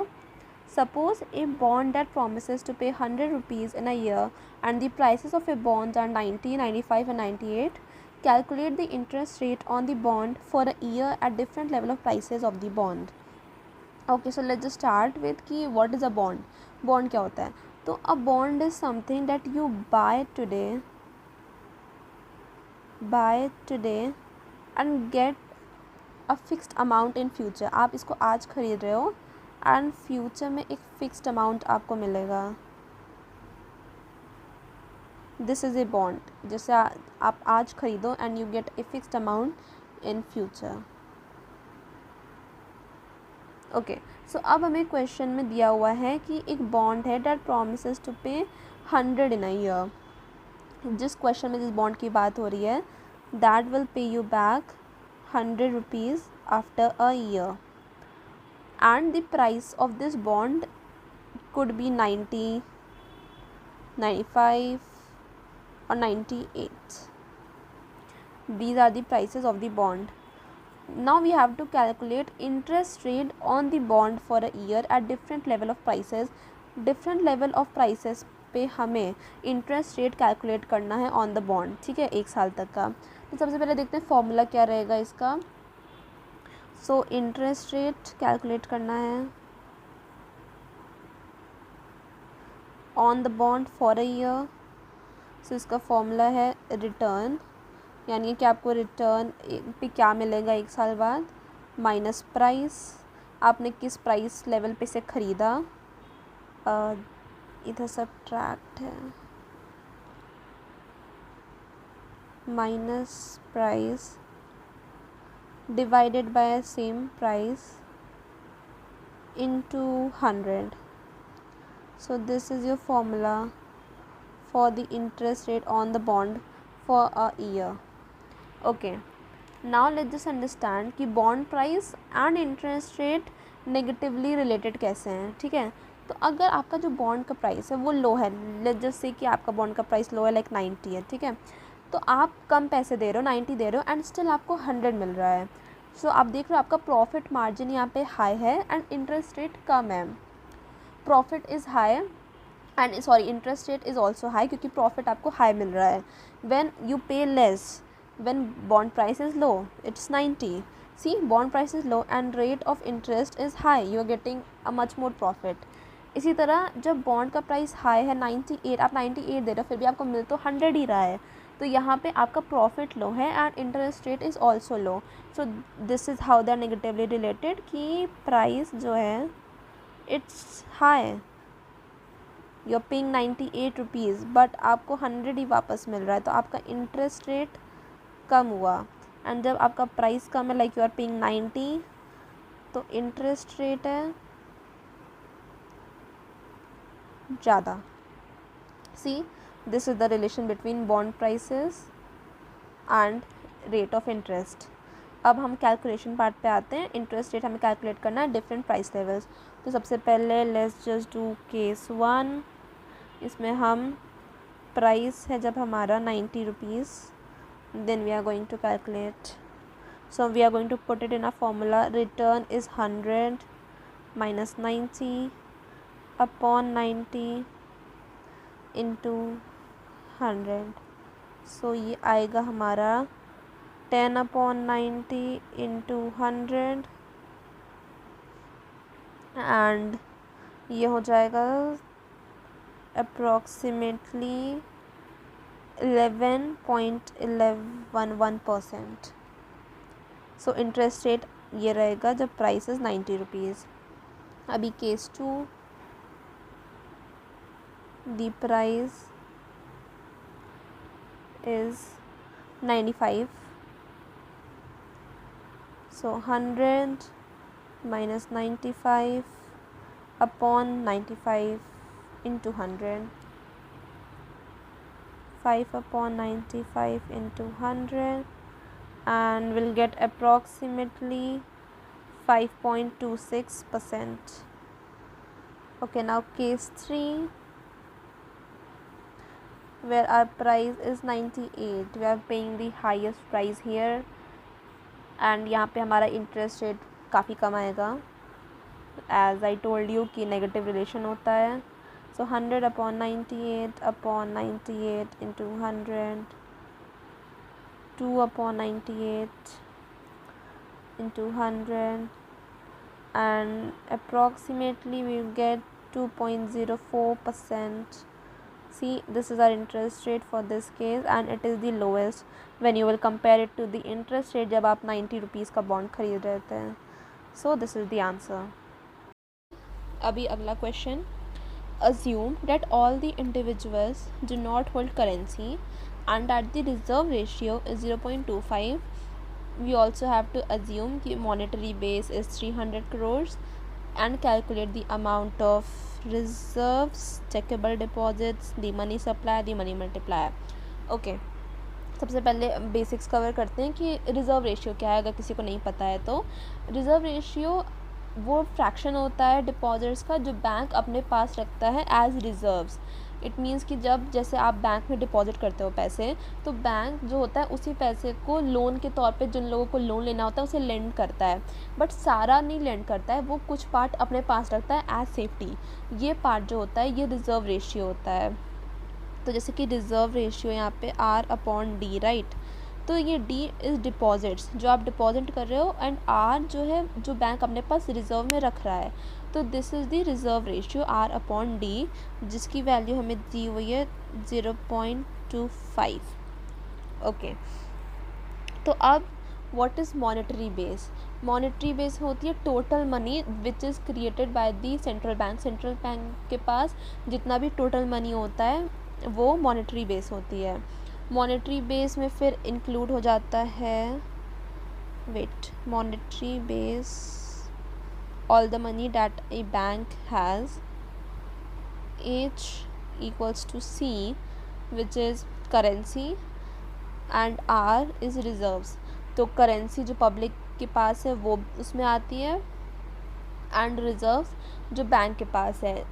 Suppose a bond that promises to pay 100 rupees in a year and the prices of a bond are 90, 95 and 98. Calculate the interest rate on the bond for a year at different level of prices of the bond. Okay, so let's just start with कि what is a bond? Bond क्या होता है? तो a bond is something that you buy today and get a fixed amount in future. आप इसको आज खरीद रहे हो एंड फ्यूचर में एक फिक्स्ड अमाउंट आपको मिलेगा, दिस इज़ ए बॉन्ड। जैसे आप आज खरीदो and you get a fixed amount in future. Okay, so अब हमें क्वेश्चन में दिया हुआ है कि एक बॉन्ड है डैट प्रोमिसेस टू पे 100 इन अ ईयर। जिस क्वेश्चन में जिस बॉन्ड की बात हो रही है, that will pay you back 100 rupees after a year, and the price of this bond could be 90, 95 or 98. These are the prices of the bond. Now we have to calculate interest rate on the bond for a year at different level of prices. Different level of prices पे हमें interest rate calculate करना है on the bond, ठीक है, 1 साल तक का। तो सबसे पहले देखते हैं फॉर्मूला क्या रहेगा इसका। सो इंटरेस्ट रेट कैलकुलेट करना है on the bond for a year. So इसका फॉर्मूला है रिटर्न, यानी कि आपको रिटर्न पे क्या मिलेगा 1 साल बाद, माइनस प्राइस, आपने किस प्राइस लेवल पे से ख़रीदा, इधर सब्ट्रैक्ट है, minus price divided by same price into 100. So this is your formula for the interest rate on the bond for a year. Okay, now let's just understand कि bond price and interest rate negatively related कैसे हैं, ठीक है। तो अगर आपका जो bond का प्राइस है वो लो है, लेट्स जस्ट से कि आपका बॉन्ड का प्राइस लो है, लाइक 90 है, ठीक है, तो आप कम पैसे दे रहे हो, 90 दे रहे हो एंड स्टिल आपको 100 मिल रहा है। सो आप देख रहे हो आपका प्रॉफिट मार्जिन यहाँ पे हाई है एंड इंटरेस्ट रेट कम है। Profit is high and sorry interest rate is also high, क्योंकि प्रॉफिट आपको हाई मिल रहा है। When you pay less, when bond price is low, it's 90, see bond price is low and rate of interest is high, you are getting a much more profit. इसी तरह जब bond का price high है 98, आप 98 दे रहे हो, फिर भी आपको मिल तो 100 ही रहा है, तो यहाँ पे आपका प्रॉफिट लो है and interest rate is also low. So this is how they are negatively related कि प्राइस जो है it's high, you are paying 98 rupees but आपको 100 ही वापस मिल रहा है, तो आपका इंटरेस्ट रेट कम हुआ। एंड जब आपका प्राइस कम है, लाइक यू आर पेइंग 90, तो इंटरेस्ट रेट है ज़्यादा। See this is the relation between bond prices and rate of interest. अब हम कैलकुलेशन पार्ट पे आते हैं। इंटरेस्ट रेट हमें कैलकुलेट करना है डिफरेंट प्राइस लेवल्स। तो सबसे पहले लेट्स जस्ट डू केस 1। इसमें हम प्राइस है जब हमारा 90 rupees, then we are going to calculate, so we are going to put it in a formula, return is 100 minus 90 upon 90 into 100। सो ये आएगा हमारा 10 अपॉन 90 इंटू 100 एंड ये हो जाएगा अप्रॉक्सीमेटली 11.11%। सो इंटरेस्ट रेट ये रहेगा जब प्राइस इज़ 90 रुपीज़। अभी case 2, the price is 95, so 100 minus 95 upon 95 into 100, 5 upon 95 into 100 and we'll get approximately 5.26%. Okay, now case 3, where our price is 98, we are paying the highest price here and यहाँ पे हमारा interest rate काफ़ी कम आएगा, as I told you कि negative relation होता है। सो 100 upon 98 upon 98 into 100, 2 upon 98 into 100 and approximately we will get 2.04%. See, this is our interest rate for this case and it is the lowest when you will compare it to the interest rate जब आप 90 rupees का bond खरीद रहे थे। So this is the answer. अभी अगला question, assume that all the individuals do not hold currency and that the reserve ratio is 0.25. We also have to assume कि monetary base is 300 crores and calculate the amount of reserves, checkable deposits, the money supply, the money multiplier. Okay, सबसे पहले basics cover करते हैं कि reserve ratio क्या है, अगर किसी को नहीं पता है तो। रिज़र्व रेशियो वो फ्रैक्शन होता है डिपॉजिट्स का जो बैंक अपने पास रखता है एज रिजर्व्स। इट मीन्स कि जब जैसे आप बैंक में डिपॉजिट करते हो पैसे, तो बैंक जो होता है उसी पैसे को लोन के तौर पे जिन लोगों को लोन लेना होता है उसे लेंड करता है, बट सारा नहीं लेंड करता है, वो कुछ पार्ट अपने पास रखता है एज सेफ्टी। ये पार्ट जो होता है ये रिजर्व रेशियो होता है। तो जैसे कि रिज़र्व रेशियो यहाँ पे R अपॉन डी, राइट। तो ये D इज़ डिपॉजिट्स जो आप डिपॉजिट कर रहे हो, एंड R जो है जो बैंक अपने पास रिज़र्व में रख रहा है। तो this is the reserve ratio R upon D, जिसकी वैल्यू हमें दी हुई है 0.25। ओके, तो अब what is monetary base? Monetary base होती है total money which is created by the central bank. Central bank के पास जितना भी टोटल मनी होता है वो मॉनेटरी बेस होती है। मॉनेटरी बेस में फिर इंक्लूड हो जाता है monetary base all the money that A bank has, H equals to C which is currency and R is reserves। तो करेंसी जो पब्लिक के पास है वो उसमें आती है, एंड रिजर्व्स जो बैंक के पास है।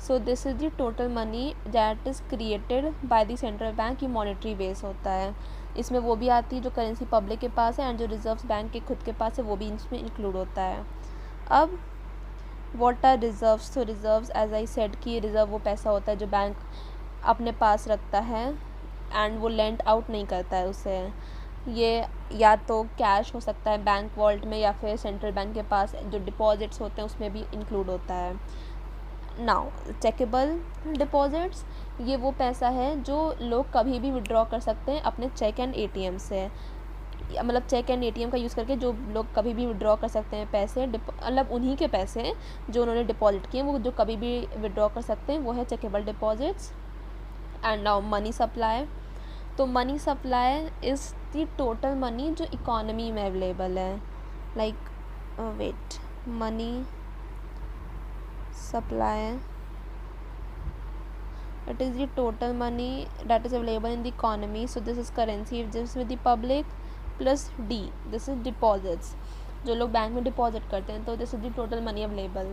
So this is the total money that is created by the central bank. ये मॉनेटरी बेस होता है। इसमें वो भी आती है जो करेंसी पब्लिक के पास है, एंड जो रिजर्व्स बैंक के खुद के पास है वो भी इसमें इंक्लूड होता है। अब व्हाट आर रिजर्व्स? तो रिजर्व्स एज आई सेड कि रिजर्व वो पैसा होता है जो बैंक अपने पास रखता है एंड वो लेंड आउट नहीं करता है उसे। ये या तो कैश हो सकता है बैंक वॉल्ट में, या फिर सेंट्रल बैंक के पास जो डिपॉजिट्स होते हैं उसमें भी इंक्लूड होता है। नाउ चेकेबल डिपॉजिट्स, ये वो पैसा है जो लोग कभी भी विड्रॉ कर सकते हैं अपने चेक एंड ATM से। मतलब चेक एंड ATM का यूज़ करके जो लोग कभी भी विड्रॉ कर सकते हैं पैसे, मतलब उन्हीं के पैसे जो उन्होंने डिपॉजिट किए वो जो कभी भी विड्रॉ कर सकते हैं, वो है checkable deposits. And now money supply. तो money supply is the total money जो इकोनॉमी में अवेलेबल है। Like money supply, it is the total money that is available in the economy. So this is currency just with the public plus D, this is deposits जो लोग bank में deposit करते हैं। तो this is the total money available,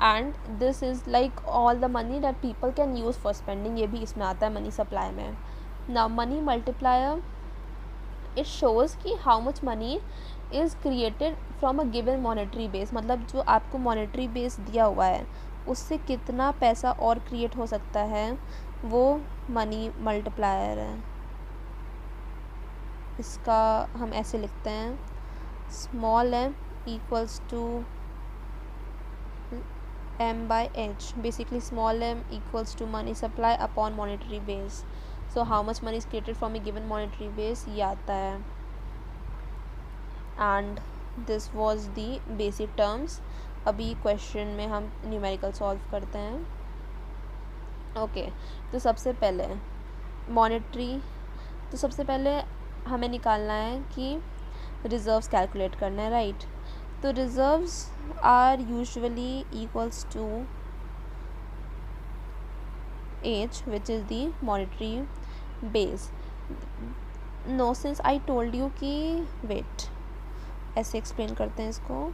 and this is like all the money that people can use for spending, ये भी इसमें आता है मनी सप्लाई में। Now money multiplier, it shows कि how much money is created from a given monetary base। मतलब जो आपको monetary base दिया हुआ है उससे कितना पैसा और क्रिएट हो सकता है, वो मनी मल्टीप्लायर है। इसका हम ऐसे लिखते हैं, small m equals to m/h। Basically small m equals to money supply upon monetary base. So how much money is created from a given monetary base, ये आता है। And this was the basic terms. अभी question में हम numerical solve करते हैं। Okay, तो सबसे पहले मॉनेटरी, तो सबसे पहले हमें निकालना है कि रिजर्व्स कैलकुलेट करना है, राइट। तो reserves are usually equals to H which is the monetary base। No since I told you कि वेट, ऐसे एक्सप्लेन करते हैं इसको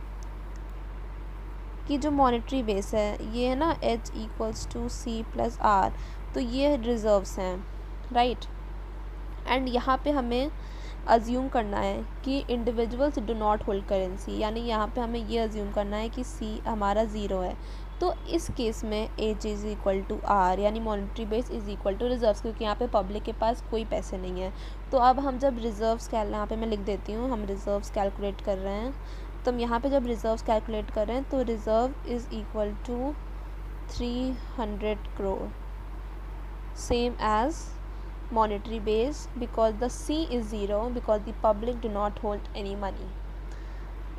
कि जो मॉनेटरी बेस है ये है ना H equals to C plus R, तो ये रिजर्व्स हैं, राइट। एंड यहाँ पे हमें अज्यूम करना है कि individuals do not hold currency, यानी यहाँ पे हमें ये अज्यूम करना है कि C हमारा ज़ीरो है। तो इस केस में H is equal to R, यानी monetary base is equal to reserves, क्योंकि यहाँ पे पब्लिक के पास कोई पैसे नहीं है। तो अब हम जब रिजर्व्स यहाँ पे मैं लिख देती हूँ, हम रिजर्व्स कैलकुलेट कर रहे हैं। तो हम यहाँ पे जब रिजर्व्स कैलकुलेट कर रहे हैं तो reserve is equal to 300 crore, same as monetary base, because the C is 0 because the public do not hold any money।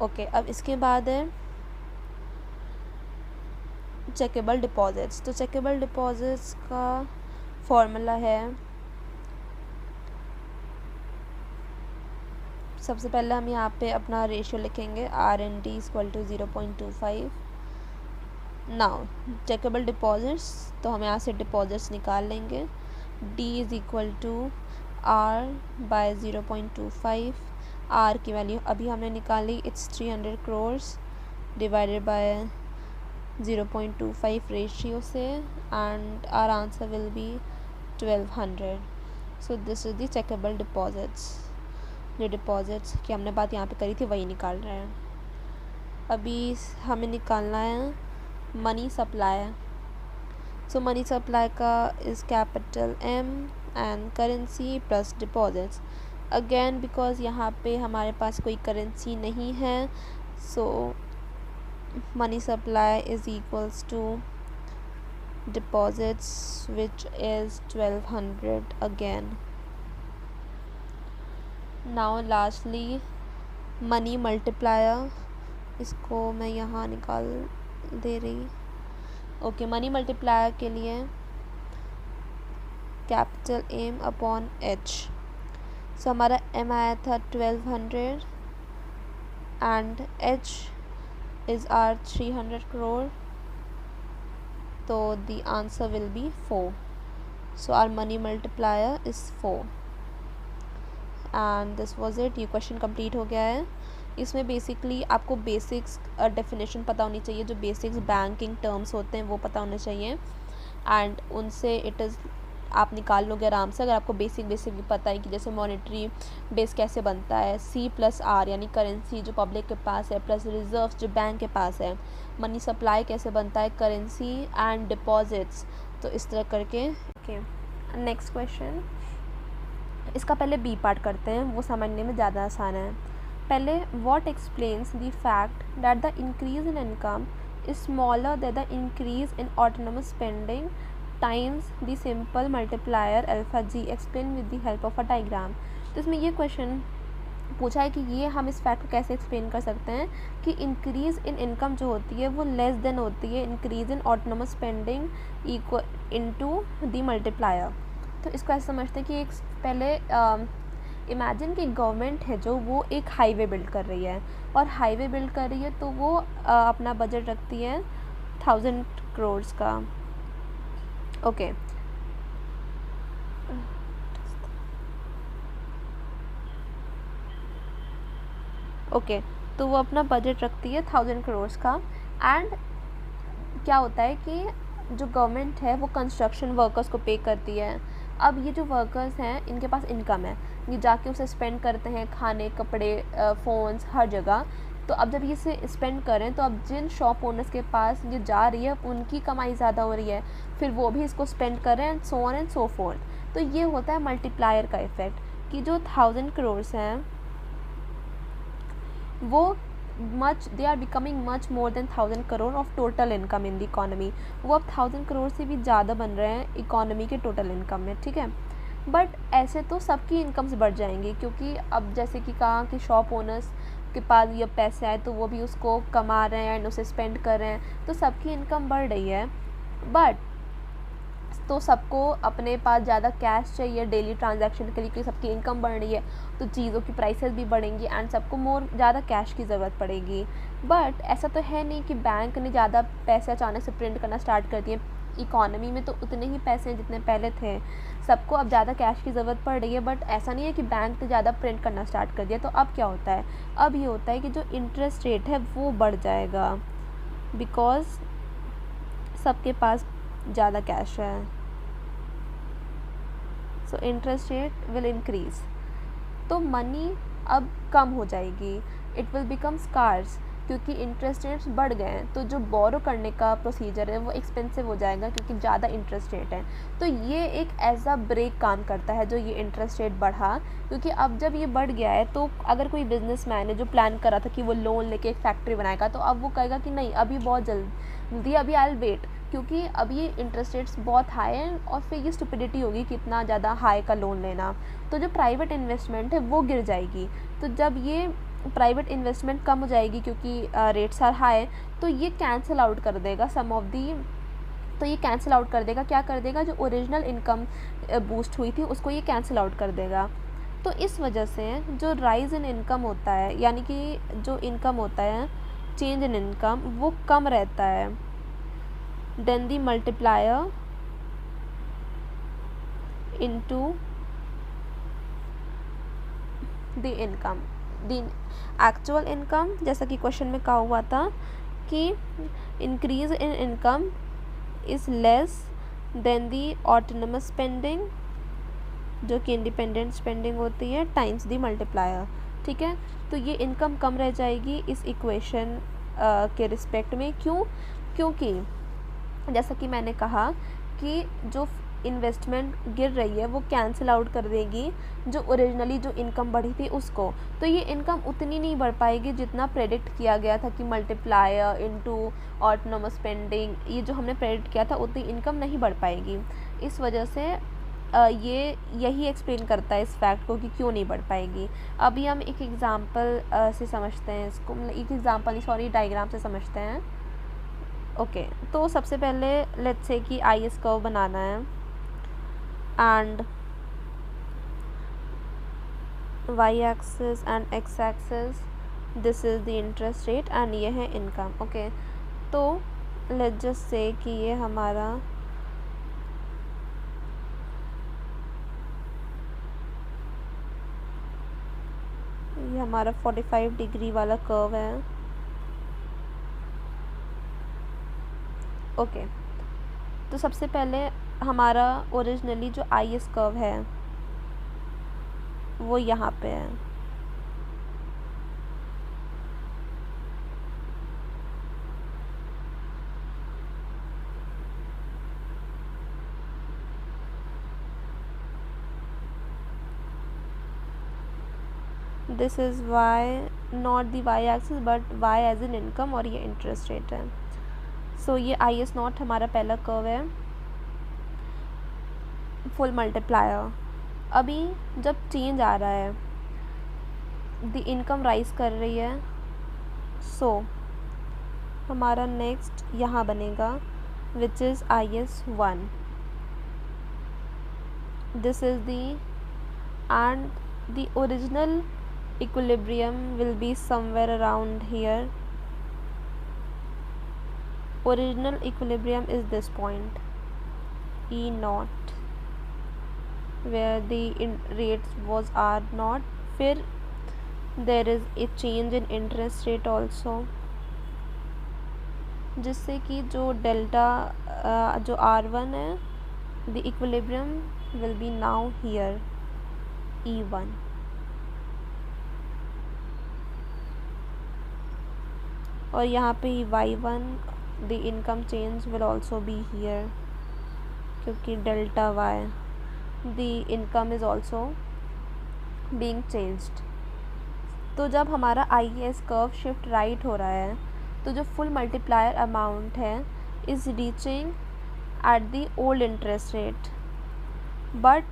Okay, अब इसके बाद है चेकेबल डिपॉजिट्स। तो चेकेबल डिपॉजिट्स का फॉर्मूला है, सबसे पहले हम यहाँ पे अपना रेशियो लिखेंगे R/D इक्वल टू 0.25। नाउ चेकेबल डिपॉजिट्स, तो हम यहाँ से डिपॉजिट्स निकाल लेंगे। D is equal to R by 0.25। R की वैल्यू अभी हमने निकाली, it's 300 crore. divided by 0.25 ratio से, and our answer will be 1200. So this is the checkable deposits. जो डिपॉजिट्स की हमने बात यहाँ पे करी थी वही निकाल रहे हैं. अभी हमें निकालना है money supply. So money supply का is capital M and currency plus deposits. Again because यहाँ पे हमारे पास कोई करेंसी नहीं है, so money supply is equals to deposits which is 1200 again. Now lastly money multiplier, इसको मैं यहाँ निकाल दे रही. ओके, मनी मल्टीप्लायर के लिए capital M upon H. So हमारा M आया था 1200 and H is R 300 crore. तो the answer will be 4. So our money multiplier is 4. And this was it. ये क्वेश्चन कंप्लीट हो गया है. इसमें बेसिकली आपको बेसिक्स डेफिनेशन पता होनी चाहिए, जो बेसिक्स बैंकिंग टर्म्स होते हैं वो पता होने चाहिए, एंड उनसे इट इज़ आप निकाल लोगे आराम से अगर आपको बेसिक भी पता है कि जैसे मॉनेटरी बेस कैसे बनता है, C+R यानी करेंसी जो पब्लिक के पास है प्लस रिजर्व्स जो बैंक के पास है, मनी सप्लाई कैसे बनता है, करेंसी एंड डिपॉजिट्स. तो इस तरह करके. Okay, next question. इसका पहले बी पार्ट करते हैं, वो समझने में ज़्यादा आसान है. पहले what explains the fact that the increase in income is smaller than the increase in autonomous spending times the simple multiplier alpha G explain with the help of a diagram. तो इसमें ये क्वेश्चन पूछा है कि ये हम इस fact को कैसे एक्सप्लेन कर सकते हैं कि इंक्रीज़ इन इनकम जो होती है वो लेस देन होती है increase in autonomous spending equal into the multiplier. तो इसको ऐसे समझते हैं कि एक पहले इमेजिन कि गवर्नमेंट है जो वो एक हाईवे बिल्ड कर रही है, और हाईवे बिल्ड कर रही है तो वो अपना बजट रखती है 1000 crores का. ओके, ओके, तो वो अपना बजट रखती है 1000 crores का. एंड क्या होता है कि जो गवर्नमेंट है वो कंस्ट्रक्शन वर्कर्स को पे करती है. अब ये जो वर्कर्स हैं इनके पास इनकम है, ये जाके उसे स्पेंड करते हैं खाने, कपड़े, फ़ोन्स, हर जगह. तो अब जब ये इसे स्पेंड करें तो अब जिन शॉप ओनर्स के पास ये जा रही है उनकी कमाई ज़्यादा हो रही है, फिर वो भी इसको स्पेंड कर रहे हैं, and so on and so fourth. तो ये होता है मल्टीप्लायर का इफ़ेक्ट कि जो 1000 crores हैं वो they are becoming much more than 1000 crore of total income in the economy. वो अब 1000 crore से भी ज़्यादा बन रहे हैं इकोनॉमी के टोटल इनकम में. ठीक है, बट ऐसे तो सबकी इनकम्स बढ़ जाएंगी, क्योंकि अब जैसे कि कहा कि शॉप ओनर्स के पास ये पैसे आए तो वो भी उसको कमा रहे हैं एंड उसे स्पेंड कर रहे हैं, तो सबकी इनकम बढ़ रही है. बट तो सबको अपने पास ज़्यादा कैश चाहिए डेली ट्रांजैक्शन के लिए, क्योंकि सबकी इनकम बढ़ रही है तो चीज़ों की प्राइसेस भी बढ़ेंगी एंड सबको मोर ज़्यादा कैश की ज़रूरत पड़ेगी. बट ऐसा तो है नहीं कि बैंक ने ज़्यादा पैसे अचानक से प्रिंट करना स्टार्ट कर दिए. इकोनॉमी में तो उतने ही पैसे हैं जितने पहले थे, सबको अब ज़्यादा कैश की ज़रूरत पड़ रही है. बट ऐसा नहीं है कि बैंक ने ज़्यादा प्रिंट करना स्टार्ट कर दिया. तो अब क्या होता है, अब ये होता है कि जो इंटरेस्ट रेट है वो बढ़ जाएगा, बिकॉज सबके पास ज़्यादा कैश है. So interest rate will increase. तो मनी अब कम हो जाएगी, इट विल बिकम स्कार्स, क्योंकि इंटरेस्ट रेट्स बढ़ गए हैं. तो जो बोरो करने का प्रोसीजर है वो एक्सपेंसिव हो जाएगा क्योंकि ज़्यादा इंटरेस्ट रेट है. तो ये एक एज अ ब्रेक काम करता है जो ये इंटरेस्ट रेट बढ़ा, क्योंकि अब जब ये बढ़ गया है तो अगर कोई बिजनेसमैन है जो प्लान कर रहा था कि वो लोन लेके एक फैक्ट्री बनाएगा, तो अब वो कहेगा कि नहीं अभी बहुत जल्दी, अभी आई विल वेट, क्योंकि अब ये इंटरेस्ट रेट्स बहुत हाई हैं और फिर ये स्टुपिडिटी होगी कि इतना ज़्यादा हाई का लोन लेना. तो जो प्राइवेट इन्वेस्टमेंट है वो गिर जाएगी. तो जब ये प्राइवेट इन्वेस्टमेंट कम हो जाएगी क्योंकि रेट्स आर हाई, तो ये कैंसिल आउट कर देगा सम ऑफ दी, तो ये कैंसिल आउट कर देगा, क्या कर देगा, जो ओरिजिनल इनकम बूस्ट हुई थी उसको ये कैंसिल आउट कर देगा. तो इस वजह से जो राइज़ इन इनकम होता है, यानी कि जो इनकम होता है, चेंज इन इनकम, वो कम रहता है than the multiplier into the income. The actual income, जैसा कि क्वेश्चन में कहा हुआ था कि increase in income is less than the autonomous spending, जो कि इंडिपेंडेंट स्पेंडिंग होती है, टाइम्स दी मल्टीप्लायर। ठीक है, तो ये इनकम कम रह जाएगी इस इक्वेशन के रिस्पेक्ट में। क्यों? क्योंकि जैसा कि मैंने कहा कि जो इन्वेस्टमेंट गिर रही है वो कैंसिल आउट कर देगी जो ओरिजिनली जो इनकम बढ़ी थी उसको। तो ये इनकम उतनी नहीं बढ़ पाएगी जितना प्रेडिक्ट किया गया था कि मल्टीप्लायर इनटू ऑटोनोमस स्पेंडिंग, ये जो हमने प्रेडिक्ट किया था उतनी इनकम नहीं बढ़ पाएगी। इस वजह से ये यही एक्सप्लेन करता है इस फैक्ट को कि क्यों नहीं बढ़ पाएगी। अभी हम एक एग्ज़ाम्पल से समझते हैं इसको, एक एग्ज़ाम्पल नहीं सॉरी डायग्राम से समझते हैं। ओके, तो सबसे पहले लेट्स से कि आई एस कर्व बनाना है and Y axis and X axis, this is the interest rate and ये है इनकम। ओके, तो लेट्स जस्ट से कि ये हमारा ये हमारा 45 डिग्री वाला कर्व है। ओके, तो सबसे पहले हमारा ओरिजिनली जो आई एस कर्व है वो यहाँ पे है। This is Y, not the Y axis but Y as an income, और ये इंटरेस्ट रेट है। सो ये आई एस नॉट हमारा पहला कर्व है, फुल मल्टीप्लायर। अभी जब चेंज आ रहा है, द इनकम राइज कर रही है, सो हमारा नेक्स्ट यहाँ बनेगा which is I S 1। This is the and the original equilibrium will be somewhere around here. Original equilibrium is this point E naught, where the rates was R naught. फिर there is a change in interest rate also, जिससे कि जो delta जो R1 है, the equilibrium will be now here E1। और यहाँ पे y1 the income change will also be here, क्योंकि delta y the income is also being changed. तो जब हमारा I S curve shift right हो रहा है तो जो फुल मल्टीप्लायर अमाउंट है is reaching at the old interest rate, but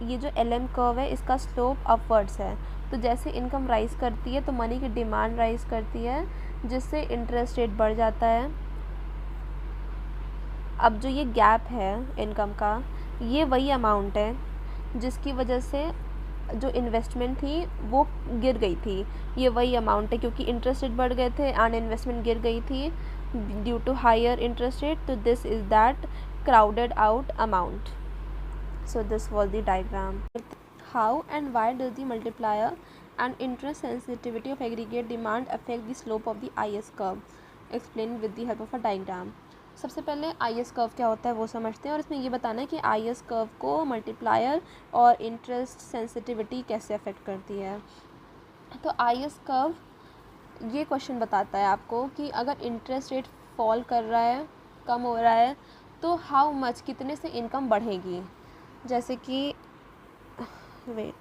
ये जो एल एम कर्व है इसका स्लोप अपवर्ड्स है। तो जैसे इनकम राइज करती है तो मनी की डिमांड राइज करती है, जिससे इंटरेस्ट रेट बढ़ जाता है। अब जो ये गैप है इनकम का, ये वही अमाउंट है जिसकी वजह से जो इन्वेस्टमेंट थी वो गिर गई थी। ये वही अमाउंट है क्योंकि इंटरेस्ट रेट बढ़ गए थे एंड इन्वेस्टमेंट गिर गई थी due to higher interest rate. तो this is that crowded out amount. So this was the diagram. How and why does the multiplier and interest sensitivity of aggregate demand affect the slope of the IS curve? Explain with the help of a diagram. सबसे पहले IS curve क्या होता है वो समझते हैं, और इसमें ये बताना है कि IS कर्व को मल्टीप्लायर और इंटरेस्ट सेंसिटिविटी कैसे अफेक्ट करती है। तो IS कर्व ये क्वेश्चन बताता है आपको कि अगर इंटरेस्ट रेट फॉल कर रहा है, कम हो रहा है, तो हाउ मच, कितने से इनकम बढ़ेगी। जैसे कि वेट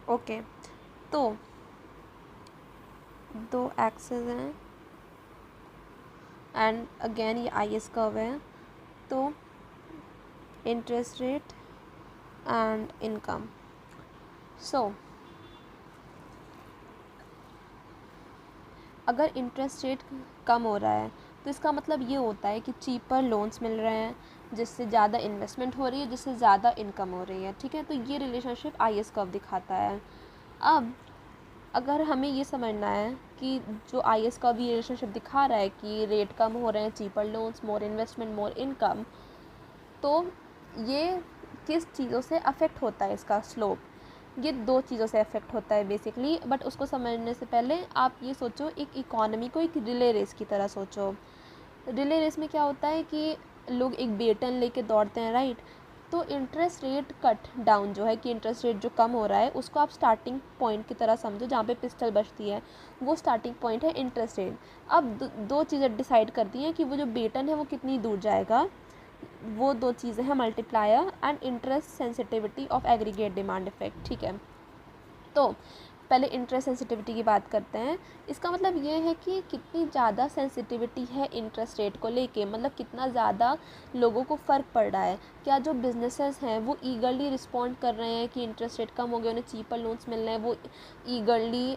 ओके, तो दो एक्सेस हैं एंड अगेन ये आई एस कर्व है। तो इंटरेस्ट रेट एंड इनकम, सो अगर इंटरेस्ट रेट कम हो रहा है तो इसका मतलब ये होता है कि चीपर लोन्स मिल रहे हैं, जिससे ज़्यादा इन्वेस्टमेंट हो रही है, जिससे ज़्यादा इनकम हो रही है। ठीक है, तो ये रिलेशनशिप आई एस कर्व दिखाता है। अब अगर हमें ये समझना है कि जो IS का भी रिलेशनशिप दिखा रहा है कि रेट कम हो रहे हैं, cheaper loans, more investment, more income, तो ये किस चीज़ों से अफेक्ट होता है इसका स्लोप? ये दो चीज़ों से अफेक्ट होता है बेसिकली। बट उसको समझने से पहले आप ये सोचो, एक इकोनॉमी को एक रिले रेस की तरह सोचो। रिले रेस में क्या होता है कि लोग एक बेटन लेके दौड़ते हैं, राइट? तो इंटरेस्ट रेट कट डाउन जो है, कि इंटरेस्ट रेट जो कम हो रहा है उसको आप स्टार्टिंग पॉइंट की तरह समझो, जहाँ पे पिस्टल बजती है वो स्टार्टिंग पॉइंट है इंटरेस्ट रेट। अब दो चीज़ें डिसाइड करती हैं कि वो जो बेटन है वो कितनी दूर जाएगा। वो दो चीज़ें हैं, multiplier and interest sensitivity of aggregate demand effect. ठीक है, तो पहले इंटरेस्ट सेंसिटिविटी की बात करते हैं। इसका मतलब ये है कि कितनी ज़्यादा सेंसिटिविटी है इंटरेस्ट रेट को लेके, मतलब कितना ज़्यादा लोगों को फ़र्क पड़ रहा है। क्या जो बिजनेसेस हैं वो ईगरली रिस्पॉन्ड कर रहे हैं कि इंटरेस्ट रेट कम हो गया, उन्हें चीपर लोन्स मिल रहे हैं, वो ईगरली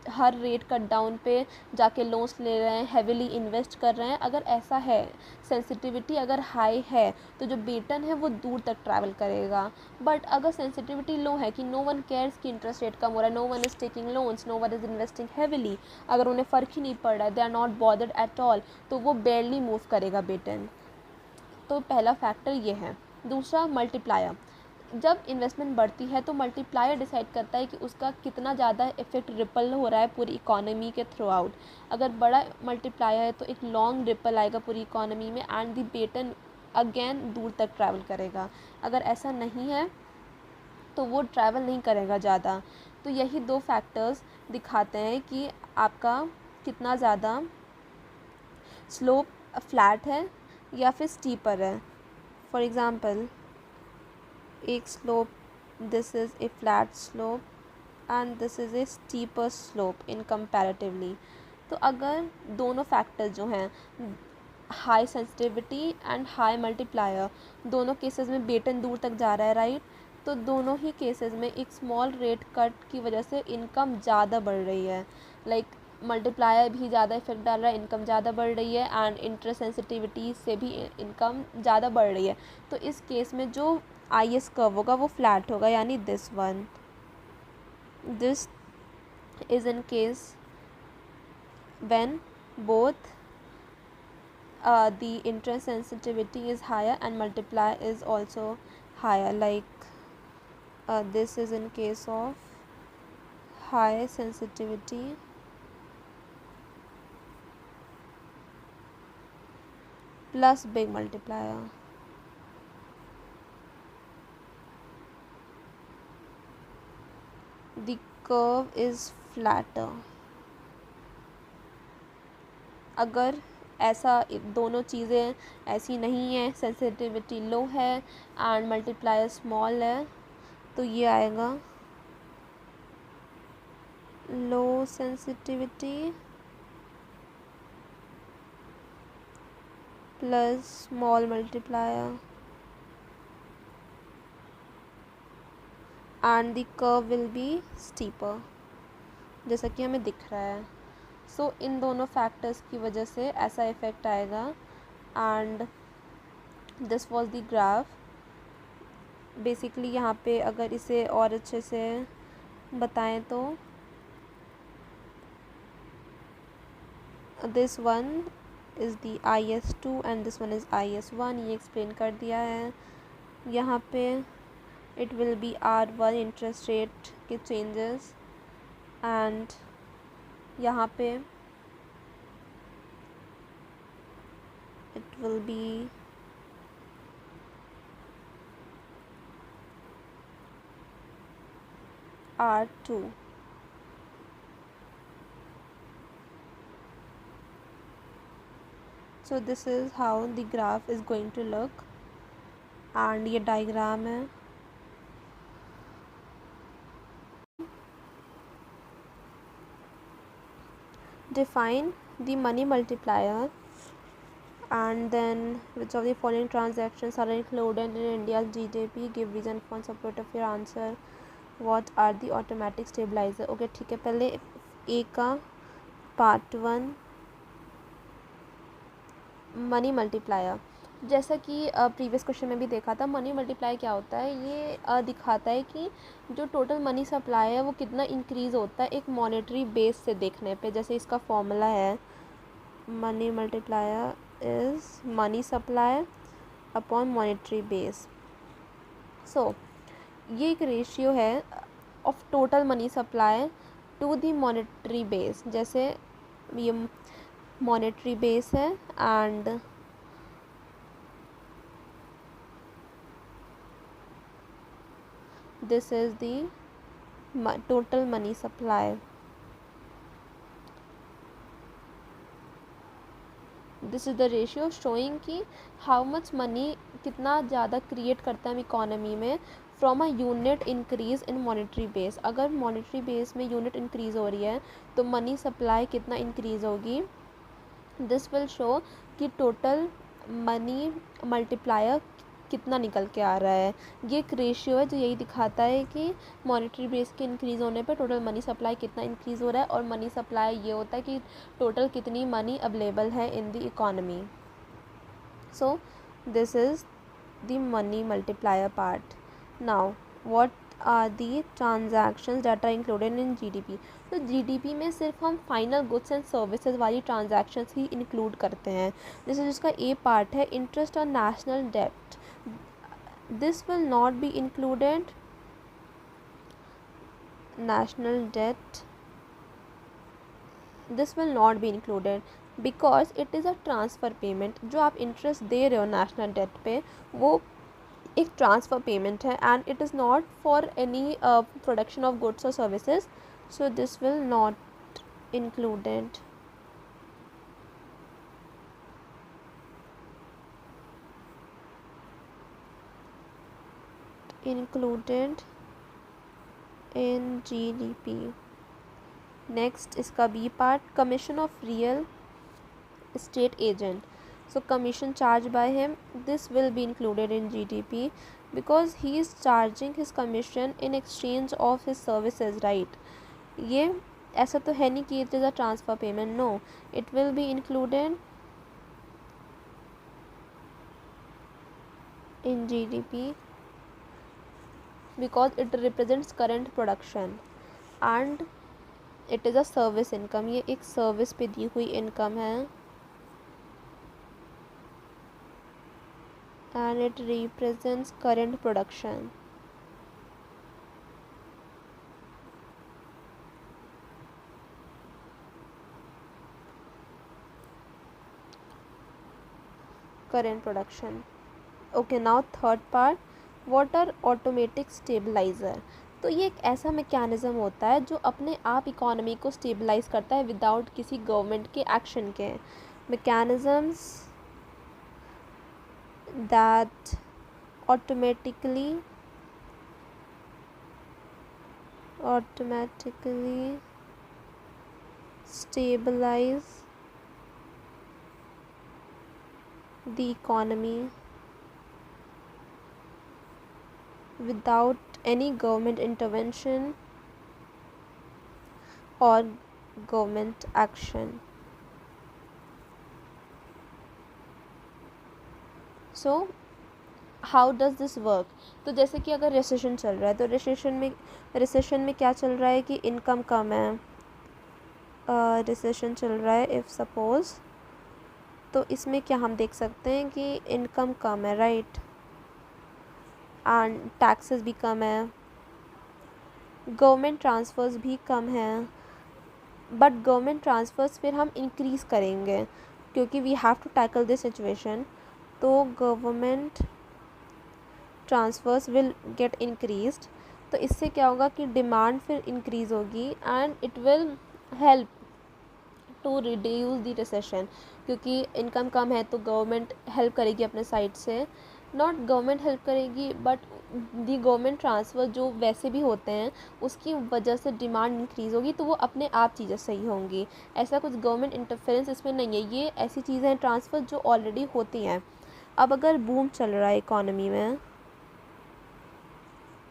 हर रेट कट डाउन पे जाके लोन्स ले रहे हैं, हैविली इन्वेस्ट कर रहे हैं? अगर ऐसा है, सेंसिटिविटी अगर हाई है, तो जो बेटन है वो दूर तक ट्रैवल करेगा। बट अगर सेंसिटिविटी लो है कि नो वन केयर्स कि इंटरेस्ट रेट कम हो रहा है, no one is taking loans, no one is investing heavily, अगर उन्हें फ़र्क ही नहीं पड़ रहा है, they are not bothered at all, तो वो बेयरली मूव करेगा बेटन। तो पहला फैक्टर ये है। दूसरा, मल्टीप्लायर। जब इन्वेस्टमेंट बढ़ती है तो मल्टीप्लायर डिसाइड करता है कि उसका कितना ज़्यादा इफेक्ट रिपल हो रहा है पूरी इकोनॉमी के थ्रू आउट। अगर बड़ा मल्टीप्लायर है तो एक लॉन्ग रिपल आएगा पूरी इकोनॉमी में, एंड दी बेटन अगेन दूर तक ट्रैवल करेगा। अगर ऐसा नहीं है तो वो ट्रैवल नहीं करेगा ज़्यादा। तो यही दो फैक्टर्स दिखाते हैं कि आपका कितना ज़्यादा स्लोप फ्लैट है या फिर स्टीपर है। फॉर एग्ज़ाम्पल, एक slope, this is a flat slope and this is a steeper slope in comparatively. तो अगर दोनों फैक्टर्स जो हैं, high sensitivity and high multiplier, दोनों केसेस में बेटन दूर तक जा रहा है, राइट? तो दोनों ही केसेस में एक स्मॉल रेट कट की वजह से इनकम ज़्यादा बढ़ रही है। लाइक मल्टीप्लायर भी ज़्यादा इफेक्ट डाल रहा है, इनकम ज़्यादा बढ़ रही है, एंड इंटरेस्ट सेंसिटिविटी से भी इनकम ज़्यादा बढ़ रही है। तो इस केस में जो IS कर्व होगा वो फ्लैट होगा, यानी this one. This is in case when both the interest sensitivity is higher and multiplier is also higher, like this is in case of high sensitivity plus big multiplier. The curve is flatter. अगर ऐसा दोनों चीज़ें ऐसी नहीं है, sensitivity low है and multiplier small है, तो ये आएगा low sensitivity plus small multiplier and the curve will be steeper, जैसा कि हमें दिख रहा है। सो इन दोनों फैक्टर्स की वजह से ऐसा इफ़ेक्ट आएगा। And this was the graph. Basically यहाँ पे अगर इसे और अच्छे से बताएं तो this one is the IS2 and this one is IS1, ये एक्सप्लेन कर दिया है। यहाँ पे it will B R1 interest rate के चेंजेस, एंड यहाँ पे it will be R2. So this is how the graph is going to look, and ये डायग्राम है। Define the money multiplier and then which of the following transactions are included in India's GDP, give reason for support of your answer, what are the automatic stabilizer। Okay ठीक है, पहले ए का part 1 money multiplier. जैसा कि previous question में भी देखा था, मनी मल्टीप्लाई क्या होता है, ये दिखाता है कि जो टोटल मनी सप्लाई है वो कितना इंक्रीज़ होता है एक मॉनेटरी बेस से देखने पे। जैसे इसका फॉर्मूला है, money multiplier is money supply upon monetary base. So ये एक रेशियो है of total money supply to the monetary base. जैसे ये मॉनेटरी बेस है and this is the total money supply. This is the ratio showing कि how much money कितना ज़्यादा create करता है हम इकोनॉमी में from a unit increase in monetary base. अगर मॉनेटरी बेस में यूनिट इंक्रीज हो रही है तो मनी सप्लाई कितना इंक्रीज होगी। दिस विल शो कि टोटल मनी मल्टीप्लायर कितना निकल के आ रहा है। ये एक रेशियो है जो यही दिखाता है कि मॉनेटरी बेस के इंक्रीज़ होने पे टोटल मनी सप्लाई कितना इंक्रीज़ हो रहा है, और मनी सप्लाई ये होता है कि टोटल कितनी मनी अवेलेबल है in the economy. So this is the money multiplier part. Now what are the transactions that are included in GDP. तो जीडीपी में सिर्फ हम फाइनल गुड्स एंड सर्विसेज वाली ट्रांजैक्शंस ही इंक्लूड करते हैं। जैसे जिसका ए पार्ट है इंटरेस्ट ऑन नेशनल डेब्ट, this will not be included। national debt, this will not be included because it is a transfer payment। जो आप इंटरेस्ट दे रहे हो नेशनल डेट पे वो एक ट्रांसफ़र पेमेंट है and it is not for any production of goods और services, so this will not included। included in GDP। Next इसका B part, commission of real estate agent। So commission charged by him, this will be included in GDP because he is charging his commission in exchange of his services, right? ये ऐसा तो है नहीं कि it is a transfer payment, no, it will be included in GDP because it represents current production and it is a service income। ये एक service पे दी हुई इनकम है and it represents current production। current production। okay, now third part, what are automatic stabilizer। तो ये एक ऐसा mechanism होता है जो अपने आप इकोनॉमी को स्टेबलाइज करता है विदाउट किसी गवर्नमेंट के एक्शन के। Mechanisms that automatically stabilize the economy without any government intervention or government action। So how does this work. तो जैसे कि अगर रिसेशन चल रहा है तो रिसेशन में क्या चल रहा है कि इनकम कम है, रिसेशन चल रहा है इफ़ सपोज़, तो इसमें क्या हम देख सकते हैं कि इनकम कम है, राइट, एंड टैक्सेस भी कम है, गवर्नमेंट ट्रांसफ़र्स भी कम हैं, बट गवर्नमेंट ट्रांसफ़र्स फिर हम इंक्रीज़ करेंगे क्योंकि we have to tackle this situation. तो government transfers will get increased, तो इससे क्या होगा कि डिमांड फिर इंक्रीज़ होगी and it will help to reduce the recession. क्योंकि इनकम कम है तो गवर्नमेंट हेल्प करेगी अपने साइड से, नॉट गवर्नमेंट हेल्प करेगी बट दी गवर्नमेंट ट्रांसफ़र जो वैसे भी होते हैं उसकी वजह से डिमांड इंक्रीज़ होगी तो वो अपने आप चीज़ें सही होंगी। ऐसा कुछ गवर्नमेंट इंटरफेरेंस इसमें नहीं है, ये ऐसी चीज़ें हैं ट्रांसफ़र जो ऑलरेडी होती हैं। अब अगर बूम चल रहा है इकोनॉमी में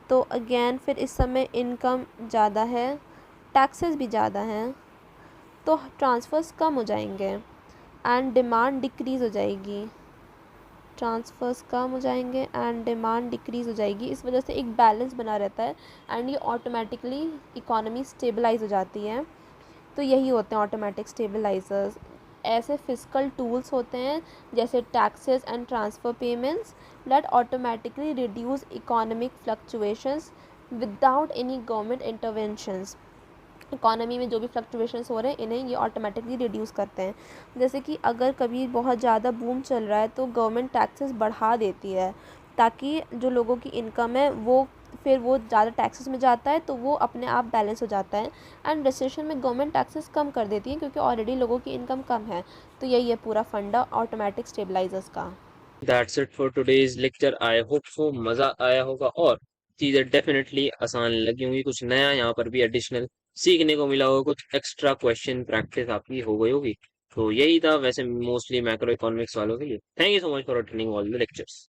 तो अगेन फिर इस समय इनकम ज़्यादा है, टैक्सेस भी ज़्यादा हैं, तो ट्रांसफ़र्स कम हो जाएंगे एंड डिमांड डिक्रीज़ हो जाएगी, ट्रांसफर्स कम हो जाएंगे एंड डिमांड डिक्रीज़ हो जाएगी। इस वजह से एक बैलेंस बना रहता है एंड ये ऑटोमेटिकली इकोनॉमी स्टेबलाइज हो जाती है। तो यही होते हैं ऑटोमेटिक स्टेबलाइजर्स। ऐसे फिजिकल टूल्स होते हैं जैसे taxes and transfer payments that automatically reduce economic fluctuations without any government interventions. Economy में जो भी फ्लक्चुएशंस हो रहे हैं इन्हें ये ऑटोमेटिकली रिड्यूस करते हैं। जैसे कि अगर कभी बहुत ज़्यादा बूम चल रहा है तो गवर्नमेंट टैक्सेस बढ़ा देती है ताकि जो लोगों की इनकम है वो फिर वो ज़्यादा टैक्सेस में जाता है तो वो अपने आप बैलेंस हो जाता है। एंड रिसेशन में गवर्नमेंट टैक्सेस कम कर देती है क्योंकि ऑलरेडी लोगों की इनकम कम है। तो यही है पूरा फंडा ऑटोमेटिक स्टेबलाइजर्स का। That's it for today's lecture. I hope so मजा आया होगा और चीजें डेफिनेटली आसान लगी होंगी। कुछ नया यहाँ पर भी एडिशनल सीखने को मिला होगा, कुछ एक्स्ट्रा क्वेश्चन प्रैक्टिस आपकी हो गई होगी। तो यही था वैसे मोस्टली मैक्रो इकोनॉमिक्स वालों के लिए। Thank you so much for attending all the lectures.